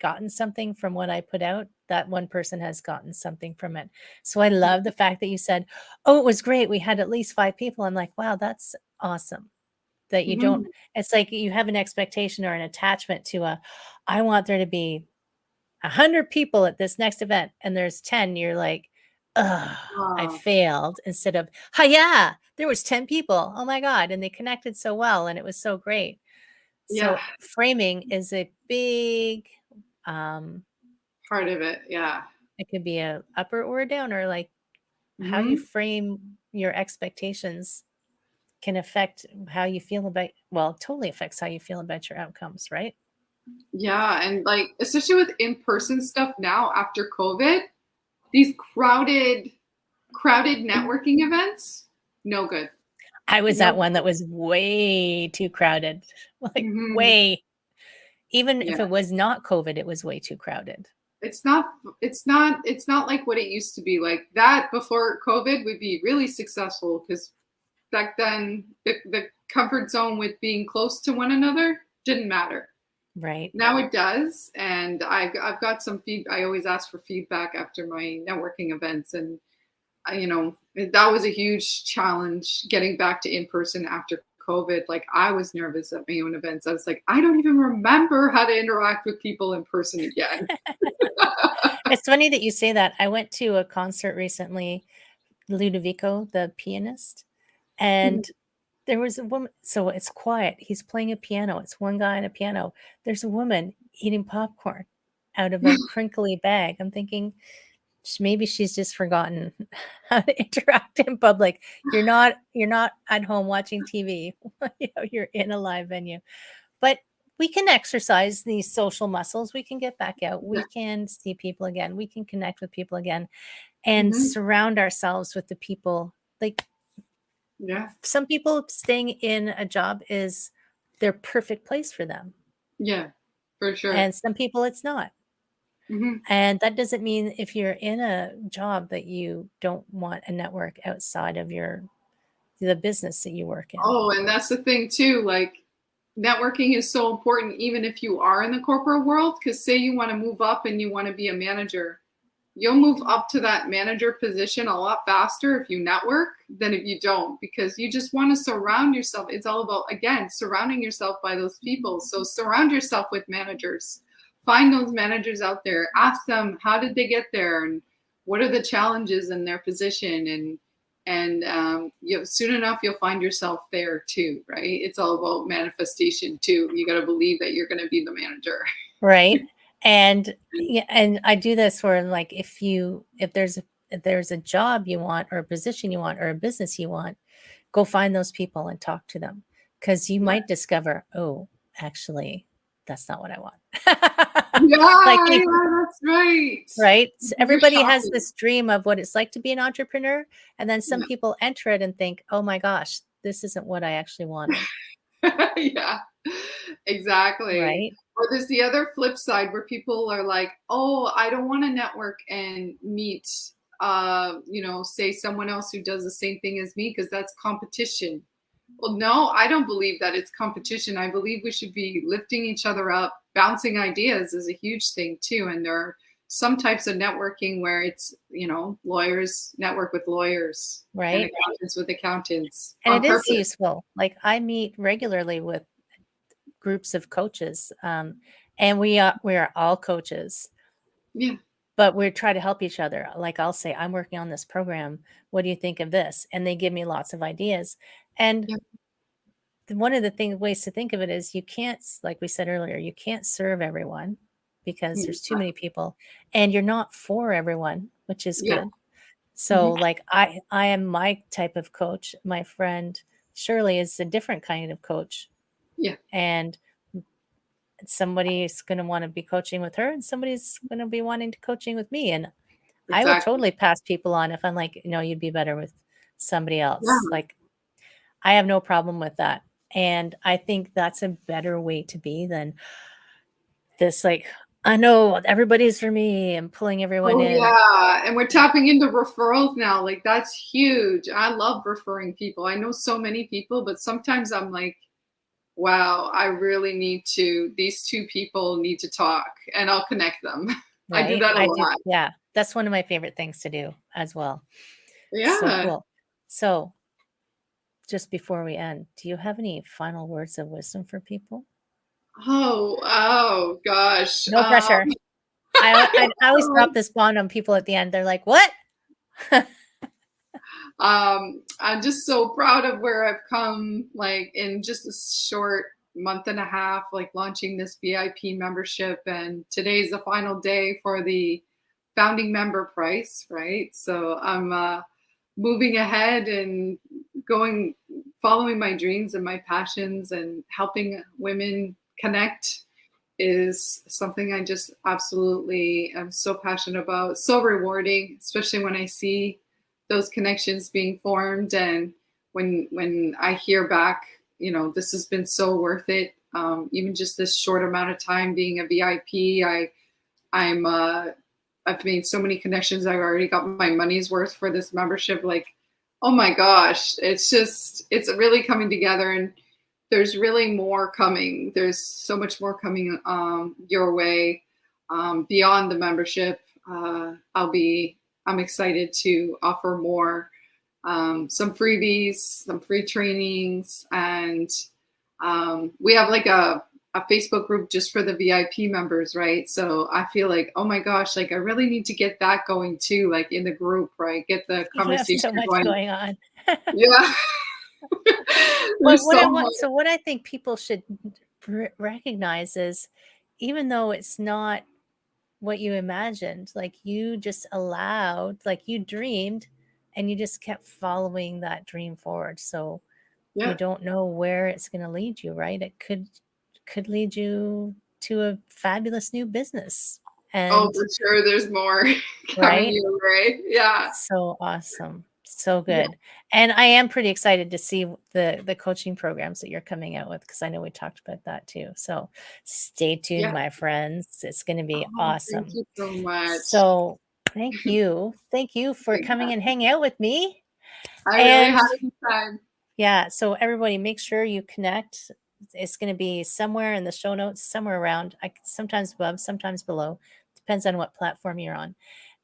[SPEAKER 1] gotten something from what I put out, that one person has gotten something from it. So I love the fact that you said, "Oh, it was great. We had at least 5 people." I'm like, "Wow, that's awesome." That you don't
[SPEAKER 2] Mhm.
[SPEAKER 1] it's like you have an expectation or an attachment to I want there to be 100 people at this next event, and there's 10, you're like, "Ugh, I
[SPEAKER 2] Wow.
[SPEAKER 1] failed," instead of, yeah, there was 10 people. Oh my god, and they connected so well, and it was so great."
[SPEAKER 2] Yeah,
[SPEAKER 1] So framing is a big, um
[SPEAKER 2] part of it, yeah.
[SPEAKER 1] it could be a upper or a downer, like, how you
[SPEAKER 2] Mhm.
[SPEAKER 1] frame your expectations can affect how you feel about well, totally affects how you feel about your outcomes, right?
[SPEAKER 2] Yeah, and, like, especially with in-person stuff now after COVID, these crowded networking events, no good.
[SPEAKER 1] I was
[SPEAKER 2] No
[SPEAKER 1] at one
[SPEAKER 2] good.
[SPEAKER 1] that was way too crowded, like,
[SPEAKER 2] Mhm.
[SPEAKER 1] way even
[SPEAKER 2] Yeah.
[SPEAKER 1] if it was not COVID, it was way too crowded.
[SPEAKER 2] It's not like what it used to be. Like, that before COVID would be really successful because back then, the comfort zone with being close to one another didn't matter.
[SPEAKER 1] Right.
[SPEAKER 2] Now it does, and I've got some I always ask for feedback after my networking events, and that was a huge challenge getting back to in person after COVID. Like, I was nervous at my own events. I was like, I don't even remember how to interact with people in person again.
[SPEAKER 1] It's funny that you say that. I went to a concert recently, Ludovico, the pianist, and there was a woman so it's quiet. He's playing a piano. It's one guy on a piano. There's a woman eating popcorn out of a crinkly bag. I'm thinking, maybe she's just forgotten how to interact in public. You're not at home watching TV. You're in a live venue. But we can exercise these social muscles. We can get back out.
[SPEAKER 2] Yeah.
[SPEAKER 1] We can see people again. We can connect with people again and
[SPEAKER 2] Hmm.
[SPEAKER 1] surround ourselves with the people. Like
[SPEAKER 2] Yeah.
[SPEAKER 1] some people staying in a job is their perfect place for them.
[SPEAKER 2] Yeah. For sure.
[SPEAKER 1] And some people it's not.
[SPEAKER 2] Hmm.
[SPEAKER 1] And that doesn't mean if you're in a job that you don't want a network outside of the business that you work in.
[SPEAKER 2] Oh, and that's the thing too. Like, networking is so important, even if you are in the corporate world, because say you want to move up and you want to be a manager, you'll move up to that manager position a lot faster if you network than if you don't, because you just want to surround yourself. It's all about, again, surrounding yourself by those people. So surround yourself with managers. Find those managers out there. Ask them, how did they get there? And what are the challenges in their position? And soon enough, you'll find yourself there too, right? It's all about manifestation too. You got to believe that you're going to be the manager.
[SPEAKER 1] Right. And I do this where, like, if there's a job you want, or a position you want, or a business you want, go find those people and talk to them, because you might discover, oh, actually, that's not what I want. Like,
[SPEAKER 2] Yeah, that's right.
[SPEAKER 1] right? So everybody has
[SPEAKER 2] Shocking.
[SPEAKER 1] this dream of what it's like to be an entrepreneur, and then some
[SPEAKER 2] Yeah.
[SPEAKER 1] people enter it and think, oh my gosh, this isn't what I actually wanted.
[SPEAKER 2] Yeah, exactly.
[SPEAKER 1] Right.
[SPEAKER 2] Or there's the other flip side where people are like, oh, I don't want to network and meet, say someone else who does the same thing as me because that's competition. Well, no, I don't believe that it's competition. I believe we should be lifting each other up. Bouncing ideas is a huge thing too. And there are some types of networking where it's, lawyers network with lawyers and
[SPEAKER 1] Right.
[SPEAKER 2] accountants with accountants
[SPEAKER 1] And
[SPEAKER 2] on
[SPEAKER 1] it is
[SPEAKER 2] purpose.
[SPEAKER 1] useful. Like, I meet regularly with groups of coaches, and we are all coaches,
[SPEAKER 2] Yeah.
[SPEAKER 1] but we try to help each other. Like, I'll say, I'm working on this program. What do you think of this? And they give me lots of ideas. And
[SPEAKER 2] Yeah.
[SPEAKER 1] one of the ways to think of it is, you can't, like we said earlier, you can't serve everyone because there's too many people, and you're not for everyone, which is
[SPEAKER 2] Yeah.
[SPEAKER 1] good. So like, I am my type of coach. My friend Shirley is a different kind of coach.
[SPEAKER 2] Yeah.
[SPEAKER 1] And somebody's going to want to be coaching with her, and somebody's going to be wanting to coaching with me. And I will
[SPEAKER 2] Exactly.
[SPEAKER 1] totally pass people on if I'm like, you'd be better with somebody else.
[SPEAKER 2] Yeah.
[SPEAKER 1] Like, I have no problem with that. And I think that's a better way to be than this, like, I know everybody's for me and pulling everyone
[SPEAKER 2] Oh,
[SPEAKER 1] in.
[SPEAKER 2] yeah. And we're tapping into referrals now. Like, that's huge. I love referring people. I know so many people, but sometimes I'm like, wow, I really these two people need to talk, and I'll connect them. I do
[SPEAKER 1] Right.
[SPEAKER 2] that a
[SPEAKER 1] I do.
[SPEAKER 2] lot.
[SPEAKER 1] Yeah. That's one of my favorite things to do as well. So
[SPEAKER 2] Yeah.
[SPEAKER 1] cool. So just before we end, do you have any final words of wisdom for people?
[SPEAKER 2] Oh gosh.
[SPEAKER 1] No pressure. I always drop this bomb on people at the end. They're like, what?
[SPEAKER 2] I'm just so proud of where I've come, like in just a short month and a half, like launching this VIP membership. And today's the final day for the founding member price, right? So I'm moving ahead and following my dreams and my passions, and helping women connect is something I just absolutely am so passionate about. So rewarding, especially when I see those connections being formed, and when I hear back, this has been so worth it. Even just this short amount of time being a VIP, I've made so many connections. I've already got my money's worth for this membership. Like, oh my gosh, it's really coming together, and there's really more coming. There's so much more coming your way beyond the membership. I'm excited to offer more, some freebies, some free trainings, and we have like a Facebook group just for the VIP members, right? So I feel like, oh my gosh, like I really need to get that going too, like in the group, right? Get the
[SPEAKER 1] You have
[SPEAKER 2] conversation
[SPEAKER 1] so much going on.
[SPEAKER 2] Yeah.
[SPEAKER 1] But
[SPEAKER 2] There's so much.
[SPEAKER 1] what I think people should recognize is, even though it's not what you imagined, like, you just allowed, like, you dreamed, and you just kept following that dream forward. So you
[SPEAKER 2] Yeah.
[SPEAKER 1] don't know where it's going to lead you, right? It could lead you to a fabulous new business.
[SPEAKER 2] Oh,
[SPEAKER 1] And
[SPEAKER 2] for sure. There's more coming
[SPEAKER 1] right.
[SPEAKER 2] your way. Yeah.
[SPEAKER 1] So awesome. So
[SPEAKER 2] Yeah.
[SPEAKER 1] good. And I am pretty excited to see the coaching programs that you're coming out with, because I know we talked about that too. So stay tuned,
[SPEAKER 2] Yeah.
[SPEAKER 1] my friends. It's going to be
[SPEAKER 2] Oh, thank
[SPEAKER 1] awesome.
[SPEAKER 2] you so much.
[SPEAKER 1] So thank you. Thank you for coming and hanging out with me.
[SPEAKER 2] I really
[SPEAKER 1] And
[SPEAKER 2] had a good time.
[SPEAKER 1] yeah, so everybody, make sure you connect It's going to be somewhere in the show notes, somewhere around, sometimes above, sometimes below. Depends on what platform you're on.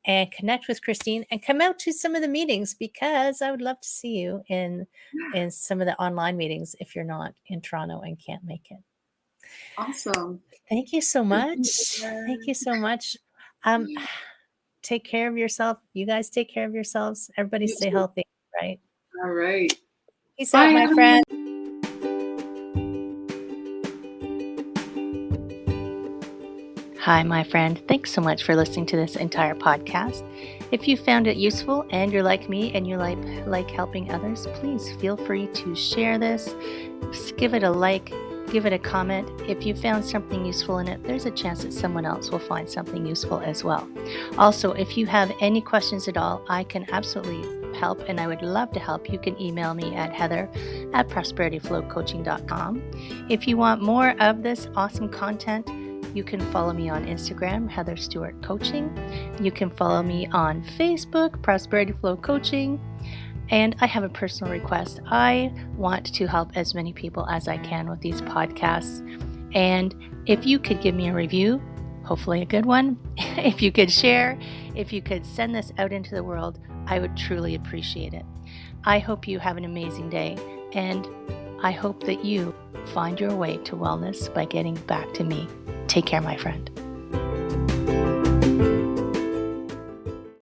[SPEAKER 1] And connect with Christine and come out to some of the meetings, because I would love to see you in some of the online meetings if you're not in Toronto and can't make it.
[SPEAKER 2] Awesome.
[SPEAKER 1] Thank you so much. Thank you so much. Take care of yourself. You guys take care of yourselves. Everybody stay healthy, right?
[SPEAKER 2] All right.
[SPEAKER 1] Peace
[SPEAKER 2] Bye,
[SPEAKER 1] out, my
[SPEAKER 2] Heather.
[SPEAKER 1] friend. Hi, my friend. Thanks so much for listening to this entire podcast. If you found it useful and you're like me and you like helping others, please feel free to share this. Just give it a like, give it a comment. If you found something useful in it, there's a chance that someone else will find something useful as well. Also, if you have any questions at all, I can absolutely help, and I would love to help. You can email me at heather@prosperityflowcoaching.com. If you want more of this awesome content, you can follow me on Instagram, Heather Stewart Coaching. You can follow me on Facebook, Prosperity Flow Coaching. And I have a personal request. I want to help as many people as I can with these podcasts. And if you could give me a review, hopefully a good one, if you could share, if you could send this out into the world, I would truly appreciate it. I hope you have an amazing day, and I hope that you find your way to wellness by getting back to me. Take care, my friend.